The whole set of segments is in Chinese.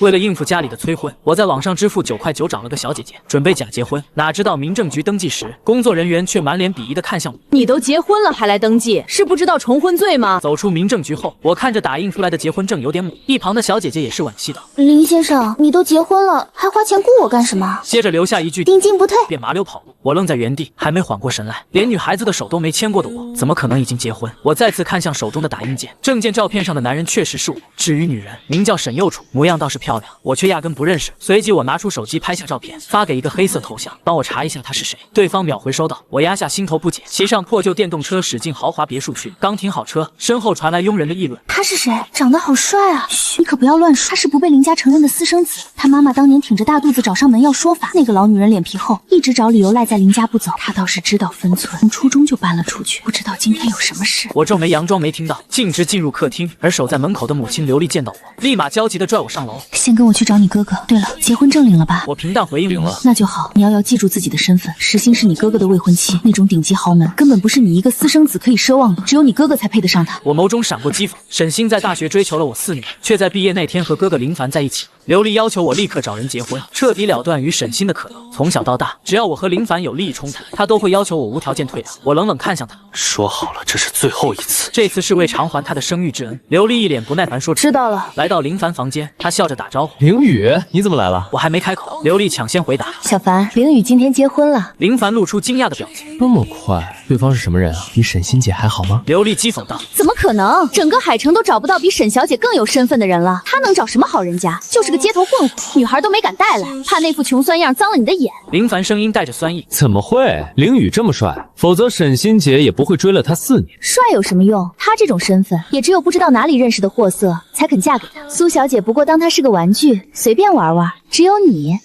为了应付家里的催婚，我在网上支付9块9找了个小姐姐，准备假结婚。哪知道民政局登记时，工作人员却满脸鄙夷的看向我。你都结婚了还来登记，是不知道重婚罪吗？走出民政局后，我看着打印出来的结婚证有点懵，一旁的小姐姐也是惋惜道：“林先生，你都结婚了，还花钱雇我干什么？”接着留下一句定金不退，便麻溜跑路。我愣在原地，还没缓过神来，连女孩子的手都没牵过的我，怎么可能已经结婚？我再次看向手中的打印件，证件照片上的男人确实是我。至于女人，名叫沈幼楚，模样倒是漂亮，我却压根不认识。随即我拿出手机拍下照片，发给一个黑色头像，帮我查一下她是谁。对方秒回收到，我压下心头不解，骑上破旧电动车驶进豪华别墅区。刚停好车，身后传来佣人的议论：“他是谁？长得好帅啊！嘘，你可不要乱说，他是不被林家承认的私生子。他妈妈当年挺着大肚子找上门要说法，那个老女人脸皮厚，一直找理由赖在林家不走。他倒是知道分寸，从初中就搬了出去，不知道今天有什么事。”我皱眉佯装没听到，径直进入客厅。而守在门口的母亲刘丽见到我，立马焦急地拽我上楼：“先跟我去找你哥哥。对了，结婚证领了吧？”我平淡回应：“领了。”那就好，你要记住自己的身份，石鑫是你哥哥的未婚妻，那种顶级豪门根本不是你一个私生子可以奢望的，只有你哥哥才配得上她。我眸中闪过讥讽，沈星在大学追求了我4年，却在毕业那天和哥哥林凡在一起。刘丽要求我立刻找人结婚，彻底了断与沈星的可能。从小到大，只要我和林凡有利益冲突，他都会要求我无条件退让。我冷冷看向他，说好了，这是最后一次，这次是为偿还他的生育之恩。刘丽一脸不耐烦说：“知道了。”来到林凡房间，他笑着打招呼：“凌雨，你怎么来了？”我还没开口，刘丽抢先回答：“小凡，凌雨今天结婚了。”林凡露出惊讶的表情：“这么快？对方是什么人啊？比沈欣姐还好吗？”刘丽讥讽道：“怎么可能？整个海城都找不到比沈小姐更有身份的人了，她能找什么好人家？就是个街头混混，女孩都没敢带来，怕那副穷酸样脏了你的眼。”林凡声音带着酸意：“怎么会？凌雨这么帅，否则沈欣姐也不会追了他4年。帅有什么用？他这种身份，也只有不知道哪里认识的货色才肯嫁给他。苏小姐不过当他是个玩具，随便玩玩。只有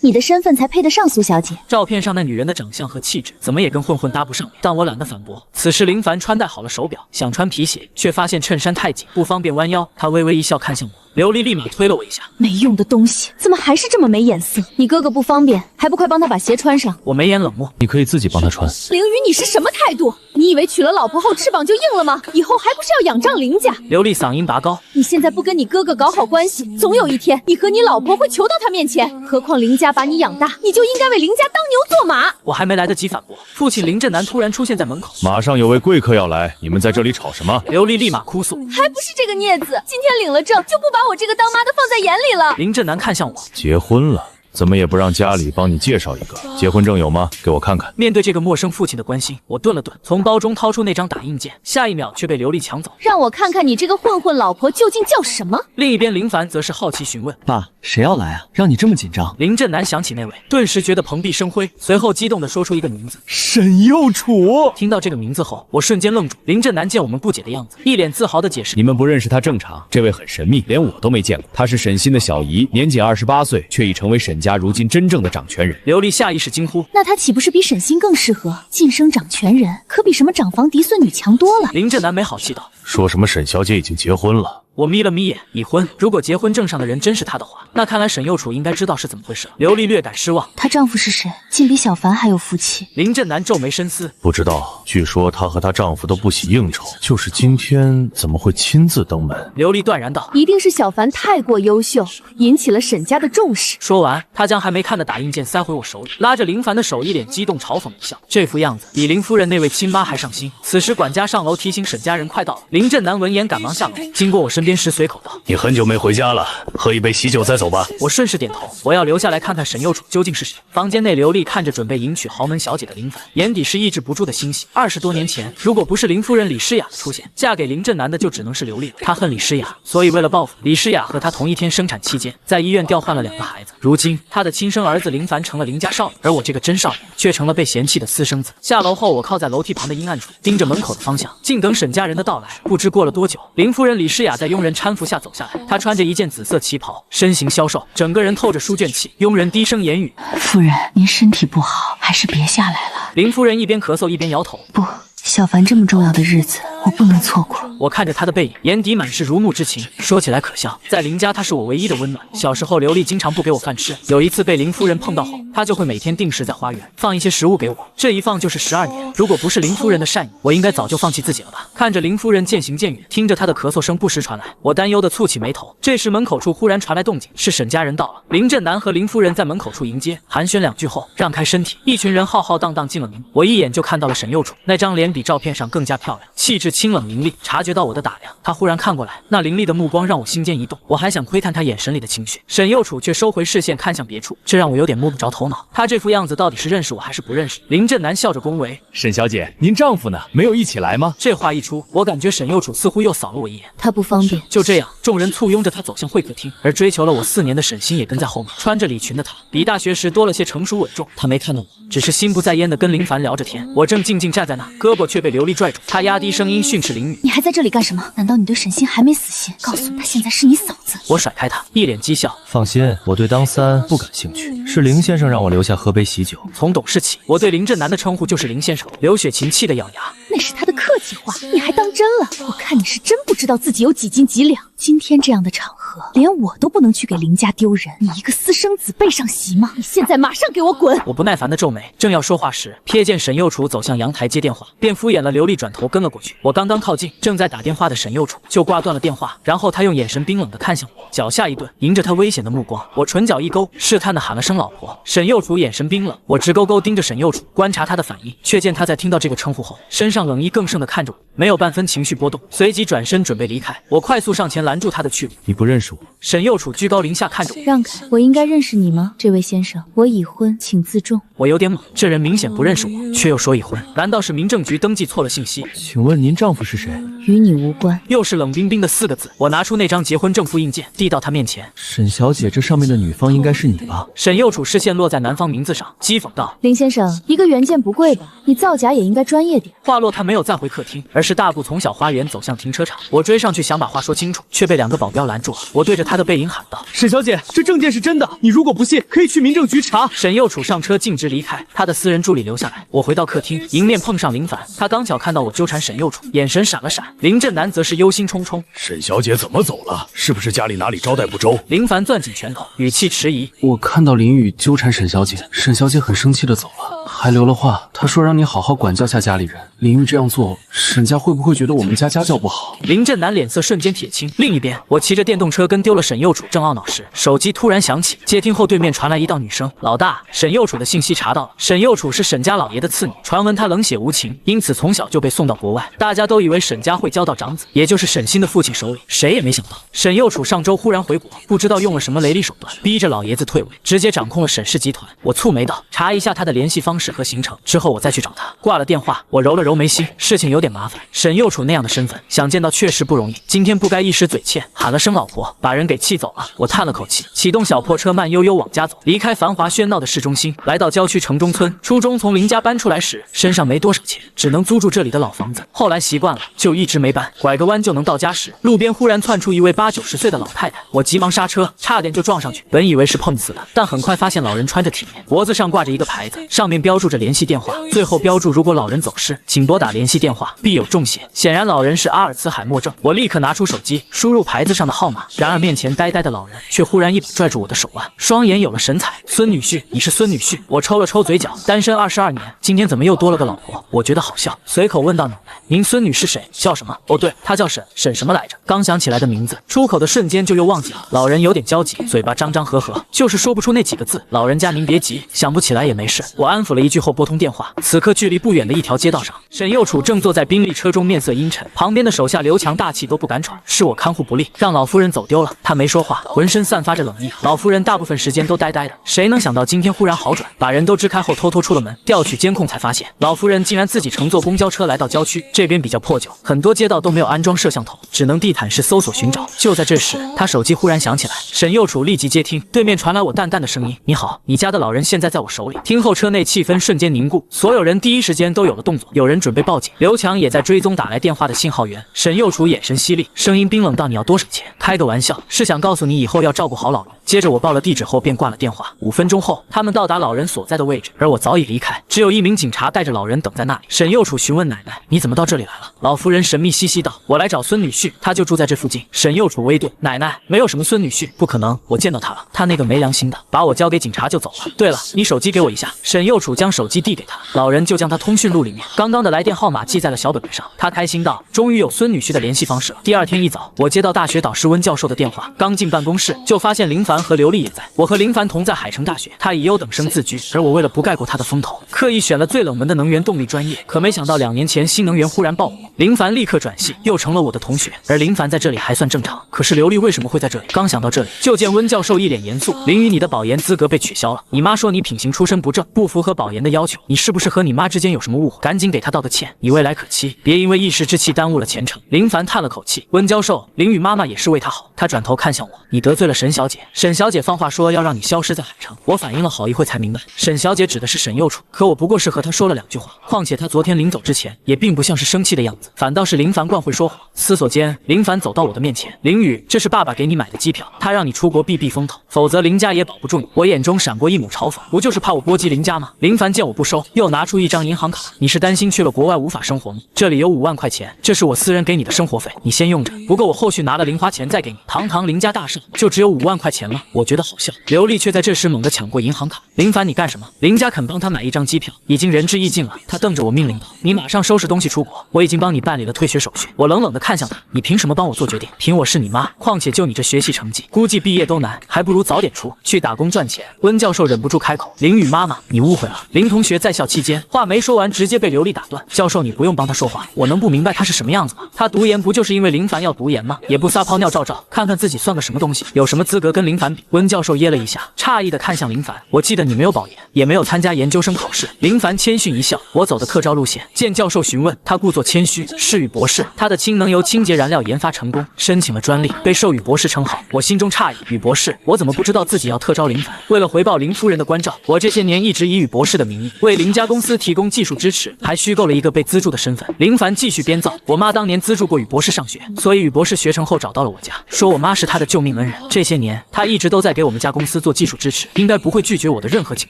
你的身份才配得上苏小姐。”照片上那女人的长相和气质，怎么也跟混混搭不上，但我懒得反驳。此时林凡穿戴好了手表，想穿皮鞋，却发现衬衫太紧，不方便弯腰。他微微一笑，看向我。刘丽立马推了我一下：“没用的东西，怎么还是这么没眼色？你哥哥不方便，还不快帮他把鞋穿上？”我眉眼冷漠：“你可以自己帮他穿。”凌雨，你是什么态度？你以为娶了老婆后翅膀就硬了吗？以后还不是要仰仗林家？刘丽嗓音拔高：“你现在不跟你哥哥搞好关系，总有一天你和你老婆会求到他面前。何况林家把你养大，你就应该为林家当牛做马。”我还没来得及反驳，父亲林振南突然出现在门口：“马上有位贵客要来，你们在这里吵什么？”刘丽立马哭诉：“还不是这个孽子，今天领了证就不把我这个当妈的放在眼里了。”林振南看向我：“结婚了，怎么也不让家里帮你介绍一个？结婚证有吗？给我看看。”面对这个陌生父亲的关心，我顿了顿，从包中掏出那张打印件，下一秒却被刘丽抢走：“让我看看你这个混混老婆究竟叫什么。”另一边林凡则是好奇询问：“爸，谁要来啊？让你这么紧张？”林振南想起那位，顿时觉得蓬荜生辉，随后激动地说出一个名字：沈幼楚。听到这个名字后，我瞬间愣住。林振南见我们不解的样子，一脸自豪地解释：“你们不认识他正常，这位很神秘，连我都没见过。她是沈欣的小姨，年仅28岁，却已成为沈家如今真正的掌权人。”刘丽下意识惊呼：“那她岂不是比沈欣更适合晋升掌权人？可比什么长房嫡孙女强多了。”林振南没好气道：“说什么沈小姐已经结婚了？”我眯了眯眼，已婚。如果结婚证上的人真是她的话，那看来沈幼楚应该知道是怎么回事。刘丽略感失望：“她丈夫是谁？竟比小凡还有福气。”林振南皱眉深思：“不知道，据说她和她丈夫都不喜应酬，就是今天怎么会亲自登门？”刘丽断然道：“一定是小凡太过优秀，引起了沈家的重视。”说完，她将还没看的打印件塞回我手里，拉着林凡的手，一脸激动嘲讽一笑，这副样子比林夫人那位亲妈还上心。此时管家上楼提醒沈家人快到了，林振南闻言赶忙下楼，经过我身边时随口道：“你很久没回家了，喝一杯喜酒再走吧。”我顺势点头，我要留下来看看沈幼楚究竟是谁。房间内，刘丽看着准备迎娶豪门小姐的林凡，眼底是抑制不住的欣喜。20多年前，如果不是林夫人李诗雅的出现，嫁给林振南的就只能是刘丽了。她恨李诗雅，所以为了报复，李诗雅和她同一天生产期间，在医院调换了2个孩子。如今，她的亲生儿子林凡成了林家少爷，而我这个真少爷却成了被嫌弃的私生子。下楼后，我靠在楼梯旁的阴暗处，盯着门口的方向，静等沈家人的到来。不知过了多久，林夫人李诗雅在佣人搀扶下走下来，她穿着一件紫色旗袍，身形消瘦，整个人透着书卷气。佣人低声言语：“夫人，您身体不好，还是别下来了。”林夫人一边咳嗽一边摇头：“不，小凡这么重要的日子，我不能错过。我看着他的背影，眼底满是如沐之情。说起来可笑，在林家他是我唯一的温暖。小时候刘丽经常不给我饭吃，有一次被林夫人碰到后，她就会每天定时在花园放一些食物给我，这一放就是12年。如果不是林夫人的善意，我应该早就放弃自己了吧。看着林夫人渐行渐远，听着她的咳嗽声不时传来，我担忧的蹙起眉头。这时门口处忽然传来动静，是沈家人到了。林振南和林夫人在门口处迎接，寒暄2句后让开身体，一群人浩浩荡荡进了门。我一眼就看到了沈幼楚，那张脸比照片上更加漂亮，气质清冷凌厉。察觉到我的打量，她忽然看过来，那凌厉的目光让我心间一动。我还想窥探她眼神里的情绪，沈幼楚却收回视线看向别处，这让我有点摸不着头脑。她这副样子到底是认识我还是不认识？林振南笑着恭维：“沈小姐，您丈夫呢？没有一起来吗？”这话一出，我感觉沈幼楚似乎又扫了我一眼。他不方便。就这样，众人簇拥着她走向会客厅，而追求了我4年的沈星也跟在后面。穿着礼裙的她，比大学时多了些成熟稳重。她没看到我，只是心不在焉的跟林凡聊着天。我正静静站在那，胳膊却被刘丽拽住。她压低声音训斥林雨：“你还在这里干什么？难道你对沈星还没死心？告诉他，现在是你嫂子。”我甩开她，一脸讥笑：“放心，我对当三不感兴趣，是林先生让我留下喝杯喜酒。”从懂事起，我对林振南的称呼就是林先生。刘雪琴气得咬牙：“那是他的客气话，你还当真了？我看你是真不知道自己有几斤几两。今天这样的场合，连我都不能去给林家丢人，你一个私生子背上席吗？你现在马上给我滚！”我不耐烦的皱眉，正要说话时，瞥见沈幼楚走向阳台接电话，便敷衍了刘丽，转头跟了过去。我刚刚靠近，正在打电话的沈幼楚就挂断了电话，然后他用眼神冰冷的看向我，脚下一顿，迎着他危险的目光，我唇角一勾，试探的喊了声老婆。沈幼楚眼神冰冷，我直勾勾盯着沈幼楚，观察他的反应，却见他在听到这个称呼后，身上冷意更盛的看着我，没有半分情绪波动，随即转身准备离开。我快速上前拦住他的去路。你不认识我？沈幼楚居高临下看着我，让开，我应该认识你吗？这位先生，我已婚，请自重。我有点懵，这人明显不认识我，却又说已婚，难道是民政局登记错了信息？请问您丈夫是谁？与你无关。又是冷冰冰的4个字。我拿出那张结婚证复印件，递到他面前。沈小姐，这上面的女方应该是你吧？沈幼楚视线落在男方名字上，讥讽道：“林先生，一个原件不贵吧？你造假也应该专业点。”话落，他没有再回客厅，而是大步从小花园走向停车场。我追上去想把话说清楚，却被2个保镖拦住了。我对着他的背影喊道：“沈小姐，这证件是真的，你如果不信，可以去民政局查。”沈幼楚上车径直离开，他的私人助理留下来。我回到客厅，迎面碰上林凡，他刚巧看到我纠缠沈幼楚，眼神闪了闪。林振南则是忧心忡忡：“沈小姐怎么走了？是不是家里哪里招待不周？”林凡攥紧拳头，语气迟疑：“我看到林雨纠缠沈小姐，沈小姐很生气的走了，还留了话，她说让你好好管教下家里人。林雨这样做，沈家会不会觉得我们家家教不好？”林振南脸色瞬间铁青。另一边，我骑着电动车跟丢了沈幼楚，正懊恼时，手机突然响起，接听后对面传来一道女声：“老大，沈幼楚的信息查到了。沈幼楚是沈家老爷的次女，传闻她冷血无情，因此从小就被送到国外。大家都以为沈家会交到长子，也就是沈星的父亲手里，谁也没想到沈幼楚上周忽然回国，不知道用了什么雷厉手段，逼着老爷子退位，直接掌控了沈氏集团。”我蹙眉道：“查一下他的联系方式和行程，之后我再去找他。”挂了电话，我揉了揉眉心，事情有点麻烦。沈幼楚那样的身份，想见到确实不容易。今天不该一时嘴欠，喊了声老婆，把人给气走了。我叹了口气，启动小破车，慢悠悠往家走。离开繁华喧闹的市中心，来到郊区城中村。初中从林家搬出来时，身上没多少钱，只能租住这里的老房子。后来习惯了，就一直没搬。拐个弯就能到家时，路边忽然窜出一位80、90岁的老太太，我急忙刹车，差点就撞上去。本以为是碰死的，但很快发现老人穿着体面，脖子上挂着一个牌子，上面标注着联系电话，最后标注如果老人走失，请拨打联系电话，必有重谢。显然老人是阿尔茨海默症。我立刻拿出手机，输入牌子上的号码，然而面前呆呆的老人却忽然一把拽住我的手腕，双眼有了神采：“孙女婿，你是孙女婿。”我抽了抽嘴角，单身22年，今天怎么又多了个老婆？我觉得好笑，随口问道：“奶奶，您孙女是谁？叫什么？”哦对，她叫沈什么来着？刚想起来的名字，出口的瞬间就又忘记了。老人有点焦急，嘴巴张张合合，就是说不出那几个字。老人家您别急，想不起来也没事。我安抚了一句后拨通电话。此刻距离不远的一条街道上，沈幼楚正坐在宾利车中，面色阴沉，旁边的手下刘强大气都不敢喘。是我看护不力，让老夫人走丢了。他没说话，浑身散发着冷意。老夫人大部分时间都呆呆的，谁能想到今天忽然好转？把人都支开后，偷偷出了门，调取监控才发现，老夫人竟然自己乘坐公交车来到郊区。这边比较破旧，很多街道都没有安装摄像头，只能地毯式搜索寻找。就在这时，他手机忽然响起来，沈幼楚立即接听，对面传来我淡淡的声音：“你好，你家的老人现在在我手里。”听后车内气氛瞬间凝固，所有人第一时间都有了动作，有人准备报警。刘强也在追踪打来电话的信号源。沈幼楚眼神犀利，声音冰冷到：“你要多少钱？开个玩笑，是想告诉你以后要照顾好老人。”接着我报了地址后便挂了电话。5分钟后，他们到达老人所在的位置，而我早已离开，只有一名警察带着老人等在那里。沈幼楚询问奶奶：“你怎么到这里来了？”老妇人神秘兮兮道：“我来找孙女婿，他就住在这附近。”沈幼楚微顿：“奶奶，没有什么孙女婿，不可能，我见到他了，他那个没良心的，把我交给警察就走了。对了，你手机给我一下。”沈幼楚将手机递给他，老人就将他通讯录里面刚刚的来电号码记在了小本本上。他开心道：“终于有孙女婿的联系方式了。”第二天一早，我接到大学导师温教授的电话，刚进办公室就发现林凡和刘丽也在。我和林凡同在海城大学，他以优等生自居，而我为了不盖过他的风头，刻意选了最冷门的能源动力专业。可没想到2年前新能源忽然爆火，林凡立刻转系，又成了我的同学。而林凡在这里还算正常，可是刘丽为什么会在这里？刚想到这里，就见温教授一脸严肃：“林宇，你的保研资格被取消了。你妈说你品行出身不正，不符合保研的要求，你是不是和你妈之间有什么误会？赶紧给她道个歉，你未来可期，别因为一时之气耽误了前程。”林凡叹了口气：“温教授，林宇妈妈也是为她好。”他转头看向我：“你得罪了沈小姐。沈小姐放话说要让你消失在海城。”我反应了好一会才明白，沈小姐指的是沈幼楚，可我不过是和她说了2句话，况且她昨天临走之前也并不像是生气的样子，反倒是林凡惯会说谎。思索间，林凡走到我的面前：“林宇，这是爸爸给你买的机票，他让你出国避避风头，否则林家也保不住你。”我眼中闪过一抹嘲讽：“不就是怕我波及林家吗？”林凡见我不收，又拿出一张银行卡：“你是担心去了国外无法生活吗？这里有5万块钱，这是我私人给你的生活费，你先用着，不过我后续拿了零花钱再给你。”堂堂林家大少，就只有5万块钱了，我觉得好笑。刘丽却在这时猛地抢过银行卡：“林凡，你干什么？林家肯帮他买一张机票，已经仁至义尽了。”他瞪着我命令道：“你马上收拾东西出国，我已经帮你办理了退学手续。”我冷冷地看向他：“你凭什么帮我做决定？凭我是你妈，况且就你这学习成绩，估计毕业都难，还不如早点去打工赚钱。”温教授忍不住开口：“林宇妈妈，你误会了。”林同学在校期间话没说完，直接被刘丽打断：“教授，你不用帮他说话，我能不明白他是什么样子吗？他读研不就是因为林凡要读研吗？也不撒泡尿照照，看看自己算个什么东西，有什么资格跟林凡比？”温教授噎了一下，诧异地看向林凡：“我记得你没有保研，也没有参加研究生考试。”林凡谦逊一笑：“我走的特招路线。”见教授询问，他故作谦虚：“是宇博士，他的氢能由清洁燃料研发成功，申请了专利，被授予博士称号。”我心中诧异：宇博士，我怎么不知道自己要特招林凡？为了回报林夫人的关照，我这些年一直以宇博士的名义为林家公司提供技术支持，还虚构了一个被资助的身份。林凡继续编造：“我妈当年资助过宇博士上学，所以宇博士学成后找到了我家，说我妈是他的救命恩人。这些年他一直都在给我们家公司做技术支持，应该不会拒绝我的任何请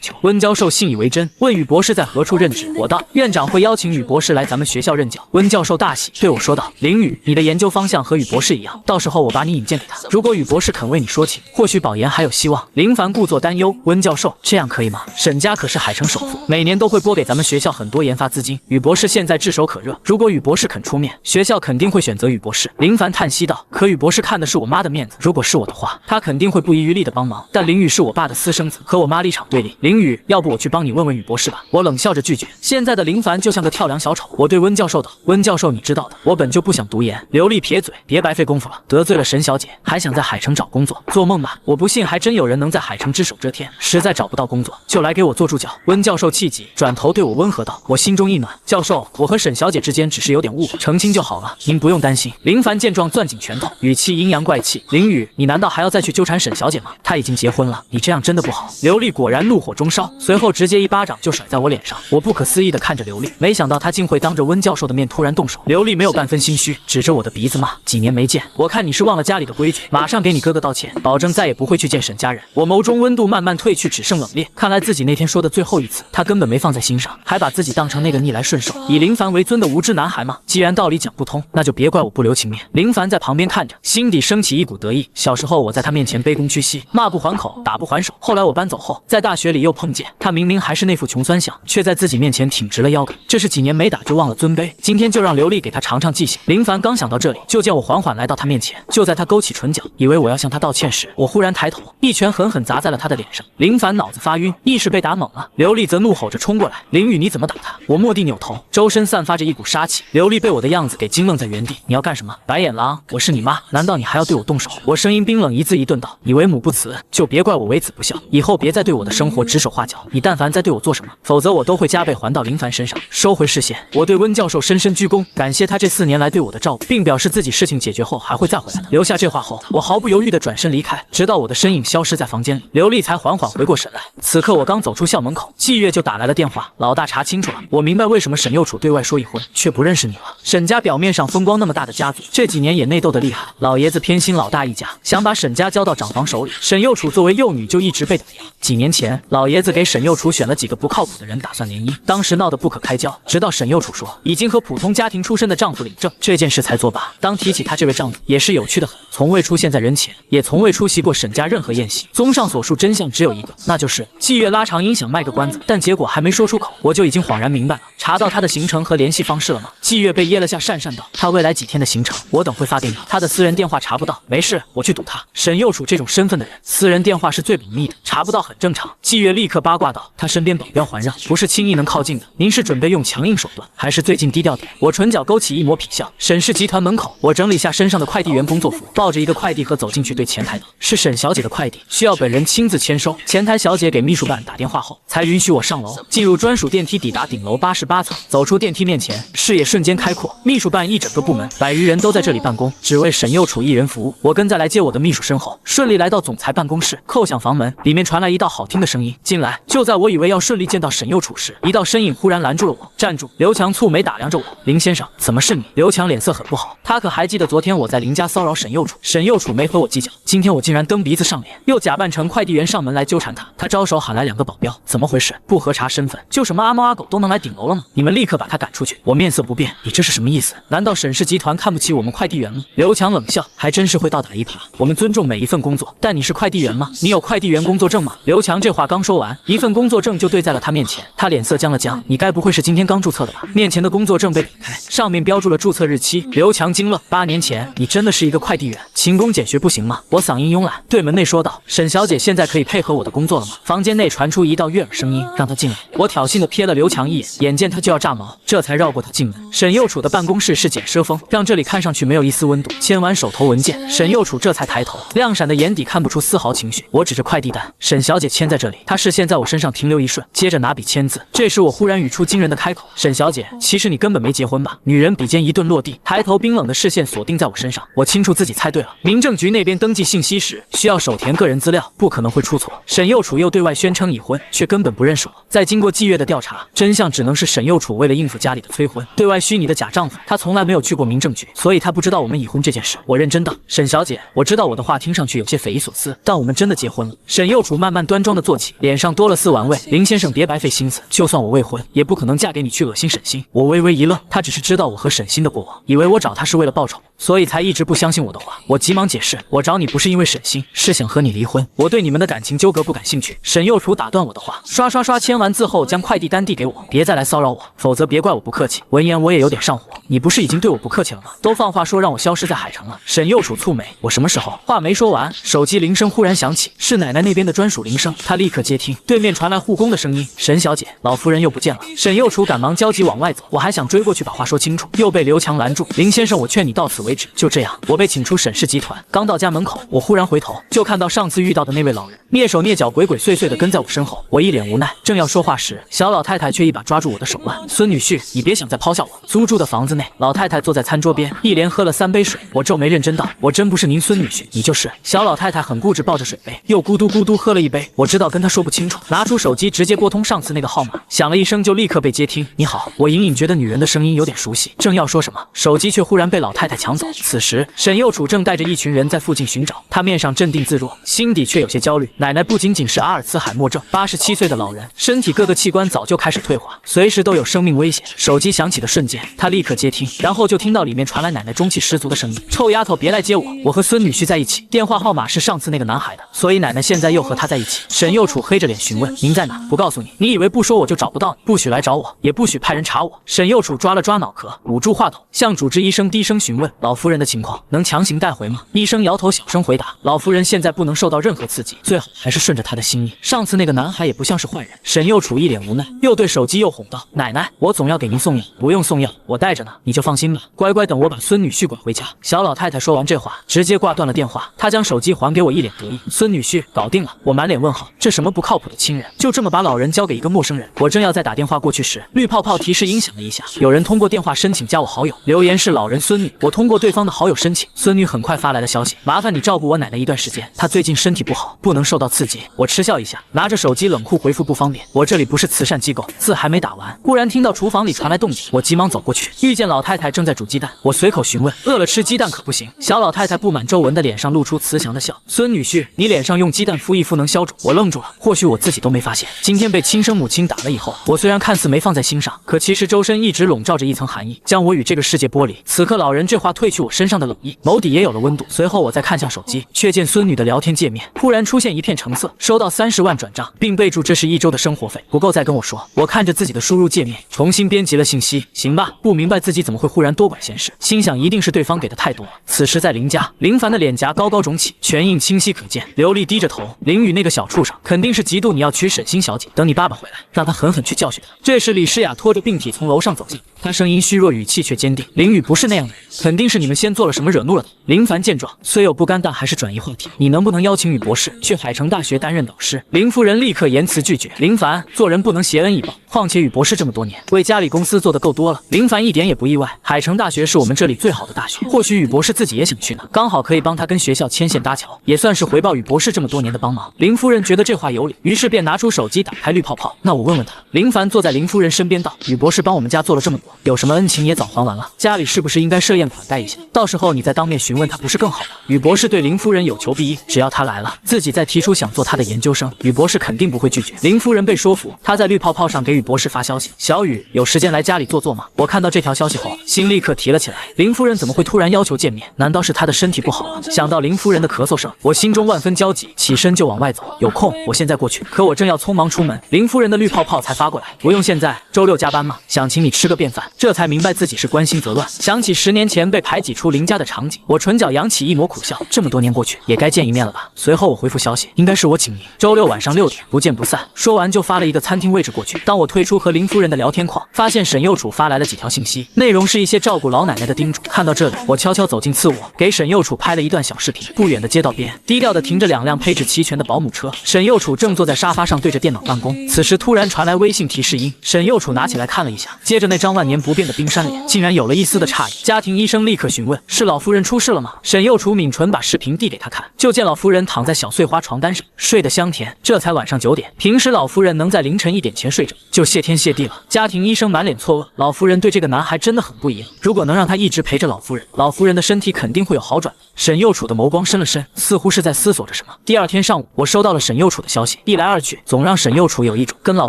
求。”温教授信以为真，问宇博士在何处任职。我道：“院长会邀请宇博士来咱们学校任教。”温教授大喜，对我说道：“林宇，你的研究方向和宇博士一样，到时候我把你引荐给他，如果宇博士肯为你说情，或许保研还有希望。”林凡故作担忧：“温教授，这样可以吗？沈家可是海城首富，每年都会拨给咱们学校很多研发资金，宇博士现在炙手可热，如果宇博士肯出面，学校肯定会选择宇博士。”林凡叹息道：“可宇博士看的是我妈的面子，如果是我的话，他肯定会不遗余力的帮忙，但林宇是我爸的私生子，和我妈立场对立。林宇，要不我去帮你问问宇博士吧？”我冷笑着拒绝。现在的林凡就像个跳梁小丑。我对温教授道：“温教授，你知道的，我本就不想读研。”刘丽撇嘴：“别白费功夫了，得罪了沈小姐，还想在海城找工作，做梦吧！我不信还真有人能在海城只手遮天，实在找不到工作，就来给我做助教。”温教授气急，转头对我温和道：“我心中一暖，教授，我和沈小姐之间只是有点误会，澄清就好了，您不用担心。”林凡见状攥紧拳头，语气阴阳怪气：“林宇，你难道还要再去纠缠沈小姐吗？她已经结婚了，你这样真的不好。”刘丽果然怒火中烧，随后直接一巴掌就甩在我脸上。我不可思议地看着刘丽，没想到她竟会当着温教授的面突然动手。刘丽没有半分心虚，指着我的鼻子骂：“几年没见，我看你是忘了家里的规矩，马上给你哥哥道歉，保证再也不会去见沈家人。”我眸中温度慢慢褪去，只剩冷冽。看来自己那天说的最后一次，他根本没放在心上，还把自己当成那个逆来顺受、以林凡为尊的无知男孩吗？既然道理讲不通，那就别怪我不留情面。林凡在旁边看着，心底升起一股得意。小时候我在他面前卑躬屈膝，骂不还口，打不还手。后来我搬走后，在大学里又碰见他，明明还是那副穷酸相，却在自己面前挺直了腰杆。这是几年没打就忘了尊卑，今天就让刘丽给他尝尝记性。林凡刚想到这里，就见我缓缓来到他面前，就在他勾起唇角，以为我要向他道歉时，我忽然抬头，一拳狠狠砸在了他的脸上。林凡脑子发晕，意识被打懵了。刘丽则怒吼着冲过来：“林宇，你怎么打他？”我蓦地扭头，周身散发着一股杀气。刘丽被我的样子给惊愣在原地。“你要干什么？白眼狼！我是你妈，难道你还要对我动手？”我声音冰冷，一字一顿道：“你为母不慈，就别怪我为子不孝。以后别再对我的生活指手画脚。你但凡再对我做什么，否则我都会加倍还到林凡身上。”收回视线，我对温教授深深鞠躬，感谢他这4年来对我的照顾，并表示自己事情解决后还会再回来的。留下这话后，我毫不犹豫地转身离开，直到我的身影消失在房间里，刘丽才缓缓回过神来。此刻我刚走出校门口，季月就打来了电话：“老大查清楚了，我明白为什么沈幼楚对外说已婚，却不认识你了。沈家表面上风光那么大的家族，这几年也内斗得厉害，老爷子偏心老大一家，想把沈家交到长房手手里。沈幼楚作为幼女就一直被打压。几年前，老爷子给沈幼楚选了几个不靠谱的人打算联姻，当时闹得不可开交，直到沈幼楚说已经和普通家庭出身的丈夫领证，这件事才作罢。当提起她这位丈夫，也是有趣的很，从未出现在人前，也从未出席过沈家任何宴席。综上所述，真相只有一个，那就是季月拉长音想卖个关子，但结果还没说出口，我就已经恍然明白了。查到他的行程和联系方式了吗？季月被噎了下，讪讪道：“他未来几天的行程，我等会发给你。他的私人电话查不到，没事，我去堵他。”沈幼楚这种身份的人，私人电话是最保密的，查不到很正常。季月立刻八卦道：“他身边保镖环绕，不是轻易能靠近的。您是准备用强硬手段，还是最近低调点？”我唇角勾起一抹痞笑。沈氏集团门口，我整理下身上的快递员工作服，抱着一个快递盒走进去，对前台道：“是沈小姐的快递，需要本人亲自签收。”前台小姐给秘书办打电话后，才允许我上楼，进入专属电梯，抵达顶楼88层。走出电梯面前，视野瞬间开阔，秘书办一整个部门100余人都在这里办公，只为沈幼楚一人服务。我跟在来接我的秘书身后，顺利来到总裁办公室，叩响房门，里面传来一道好听的声音：“进来。”就在我以为要顺利见到沈幼楚时，一道身影忽然拦住了我。站住！刘强蹙眉打量着我。林先生，怎么是你？刘强脸色很不好，他可还记得昨天我在林家骚扰沈幼楚，沈幼楚没和我计较，今天我竟然蹬鼻子上脸，又假扮成快递员上门来纠缠他。他招手喊来2个保镖，怎么回事？不核查身份，就什么阿猫阿狗都能来顶楼了吗？你们立刻把他赶出去！我面色不变，你这是什么意思？难道沈氏集团看不起我们快递员吗？刘强冷笑，还真是会倒打一耙。我们尊重每一份工作，但你是快递员吗？你有快递员工作证吗？刘强这话刚说完，一份工作证就对在了他面前。他脸色僵了僵，你该不会是今天刚注册的吧？面前的工作证被撇开，上面标注了注册日期。刘强惊了，8年前你真的是一个快递员？勤工俭学不行吗？我嗓音慵懒，对门内说道：“沈小姐现在可以配合我的工作了吗？”房间内传出一道悦耳声音，让她进来。我挑衅地瞥了刘强一眼，眼见他就要炸毛，这才绕过他进门。沈幼楚的办公室是简奢风，让这里看上去没有一丝温度。签完手头文件，沈幼楚这才抬头，亮闪的眼底看不出丝毫情绪。我指着快递单，沈小姐签在这里。她视线在我身上停留一瞬，接着拿笔签字。这时我忽然语出惊人的开口：“沈小姐，其实你根本没结婚吧？”女人笔尖一顿落地，抬头冰冷的视线锁定在我身上。我清楚自己猜对了，民政局那边登记信息时需要手填个人资料，不可能会出错。沈幼楚又对外宣称已婚，却根本不认识我。在经过季月的调查，真相只能是沈幼楚为了应付家里的催婚，对外虚拟的假丈夫。她从来没有去过民政局，所以她不知道我们已婚这件事。我认真道：“沈小姐，我知道我的话听上去有些匪夷所思，但我们真的结婚了。”沈幼楚慢慢端庄的坐起，脸上多了丝玩味。林先生别白费心思，就算我未婚，也不可能嫁给你去恶心沈星。我微微一愣，他只是知道我和沈星的过往，以为我找他是为了报仇，所以才一直不相信我的话。我急忙解释，我找你不是因为沈星，是想和你离婚。我对你们的感情纠葛不感兴趣。沈幼楚打断我的话，刷刷刷签完字后将快递单递给我，别再来骚扰我，否则别怪我不客气。闻言我也有点上火，你不是已经对我不客气了吗？都放话说让我消失在海城了。沈幼楚蹙眉，我什么时候？话没说完，手机铃声忽然响起，是奶奶那边的专属铃声。她立刻接听，对面传来护工的声音：“沈小姐，老夫人又不见了。”沈幼楚赶忙焦急往外走，我还想追过去把话说清楚，又被刘强拦住。林先生，我劝你到此为止。就这样，我被请出沈氏集团。刚到家门口，我忽然回头，就看到上次遇到的那位老人蹑手蹑脚、鬼鬼祟祟的跟在我身后。我一脸无奈，正要说话时，小老太太却一把抓住我的手腕：“孙女婿，你别想再抛下我。”租住的房子内，老太太坐在餐桌边，一连喝了3杯水。我皱眉认真道：“我真不是您孙女婿，你就是。”小老太太很固执，抱着水杯又咕嘟咕嘟喝了一杯。我知道跟她说不清楚，拿出手机直接拨通上次那个号码，响了一声就立刻被接听。你好，我隐隐觉得女人的声音有点熟悉，正要说什么，手机却忽然被老太太抢走。此时沈幼楚正带着一群人在附近寻找，她面上镇定自若，心底却有些焦虑。奶奶不仅仅是阿尔茨海默症，87岁的老人，身体各个器官早就开始退化，随时都有生命危险。手机响起的瞬间，她立刻接听，然后就听到里面传来奶奶中气十足的声音：“臭丫头，别来接我，我和孙女婿在一起。”电话号码是上次那个男孩的，所以奶奶现在又和他在一起。沈幼楚黑着脸询问：“您在哪？不告诉你，你以为不说我就找不到你？不许来找我，也不许派人查我。”沈幼楚抓了抓脑壳，捂住话筒，向主治医生低声询问：“老夫人的情况能强行带回吗？”医生摇头，小声回答：“老夫人现在不能受到任何刺激，最好还是顺着她的心意。上次那个男孩也不像是坏人。”沈幼楚一脸无奈，又对手机又哄道：“奶奶，我总要给您送药，不用送药，我带着呢，你就放心吧，乖乖等我把孙女婿拐回家。”小老太太说完这话，直接挂断了电话。她将手机还给我，一脸得意：“孙女婿搞定了。”我满脸问号，这什么不靠谱的亲人，就这么把老人交给一个陌生人？我正要再打电话过去时，绿泡泡提示音响了一下，有人通过电话申请加我好友，留言是老人孙女。我通过对方的好友申请，孙女很快发来了消息：“麻烦你照顾我奶奶一段时间，她最近身体不好，不能受到刺激。”我嗤笑一下，拿着手机冷酷回复：“不方便，我这里不是慈善机构。”字还没打完，忽然听到厨房里传来动静，我急忙走过去，遇见老太太正在煮鸡蛋。我随口询问：“饿了吃鸡蛋可不行？”小老太太布满皱纹的脸上露出慈祥的笑：“孙女婿，你脸上用鸡蛋敷一敷能消肿？我愣住了，或许我自己都没发现，今天被亲生母亲打了以后，我虽然看似没放在心上，可其实周身一直笼罩着一层寒意，将我与这个世界剥离。此刻老人这话褪去我身上的冷意，眸底也有了温度。随后我再看向手机，却见孙女的聊天界面突然出现一片橙色，收到30万转账，并备注这是1周的生活费，不够再跟我说。我看着自己的输入界面，重新编辑了信息。行吧，不明白自己怎么会忽然多管闲事，心想一定是对方给的太多了。此时在林家，林凡的脸颊高高肿起，拳印清晰可见。刘丽低着头，林雨那个小畜生肯定是嫉妒你要娶沈星小姐，等你爸爸回来，让他狠狠去教训他。这时李诗雅拖着病体从楼上走进，她声音虚弱，语气却坚定：林雨不是那样的人，肯定是你们先做了什么惹怒了他。林凡见状，虽有不甘，但还是转移话题：你能不能邀请雨博士去海城大学担任导师？林夫人立刻言辞拒绝：林凡，做人不能挟恩以报，况且雨博士这么多年为家里公司做得够多了。林凡一点也不意外，海城大学是我们这里最好的大学，或许雨博士自己也想去呢，刚好可以帮他跟学校牵线搭桥，也算是回报雨博士这么多年的帮忙。林夫人觉得这话有理，于是便拿出手机打开绿泡泡。那我问问他。林凡坐在林夫人身边道：雨博士帮我们家做了这么多，有什么恩情也早还完了，家里是不是应该设宴款待一下？到时候你再当面询问他，不是更好吗？雨博士对林夫人有求必应，只要他来了，自己再提出想做他的研究生，雨博士肯定不会拒绝。林夫人被说服，她在绿泡泡上给雨博士发消息：小雨，有时间来家里坐坐吗？我看到这条消息后，心立刻提了起来。林夫人怎么会突然要求见面？难道是她的身体不好了？想到林夫人的咳嗽声，我心中万分焦急，起身就往外走。有空我现在过去。可我正要匆忙出门，林夫人的绿泡泡才发过来：不用现在，周6加班吗？想请你吃个便饭。这才明白自己是关心则乱，想起10年前被排挤出林家的场景，我唇角扬起一抹苦笑。这么多年过去，也该见一面了吧？随后我回复消息：应该是我请您周6晚上6点不见不散。说完就发了一个餐厅位置过去。当我退出和林夫人的聊天框，发现沈幼楚发来了几条信息，内容是一些照顾老奶奶的叮嘱。看到这里，我悄悄走进次卧，给沈幼楚拍了一段小视频。不远的街道边，低调的停着2辆配置齐全的保姆车，沈幼楚正坐在沙发上对着电脑办公。此时突然传来微信提示音，沈幼楚拿起来看了一下，接着那张万年不变的冰山脸竟然有了一丝的诧异。家庭医生立刻询问：是老夫人出事了吗？沈幼楚抿唇把视频递给他看，就见老夫人躺在小碎花床单上，睡得香甜。这才晚上9点，平时老夫人能在凌晨1点前睡着，就谢天谢地了。家庭医生满脸错愕，老夫人对这个男孩真的很不一样，如果能让他一直陪着老夫人，老夫人的身体肯定会有好转。沈幼楚的眸光深了深，似乎是在思索着什么。第2天上午，我收到了沈幼楚的消息，一来二去，总让沈幼楚有一种跟老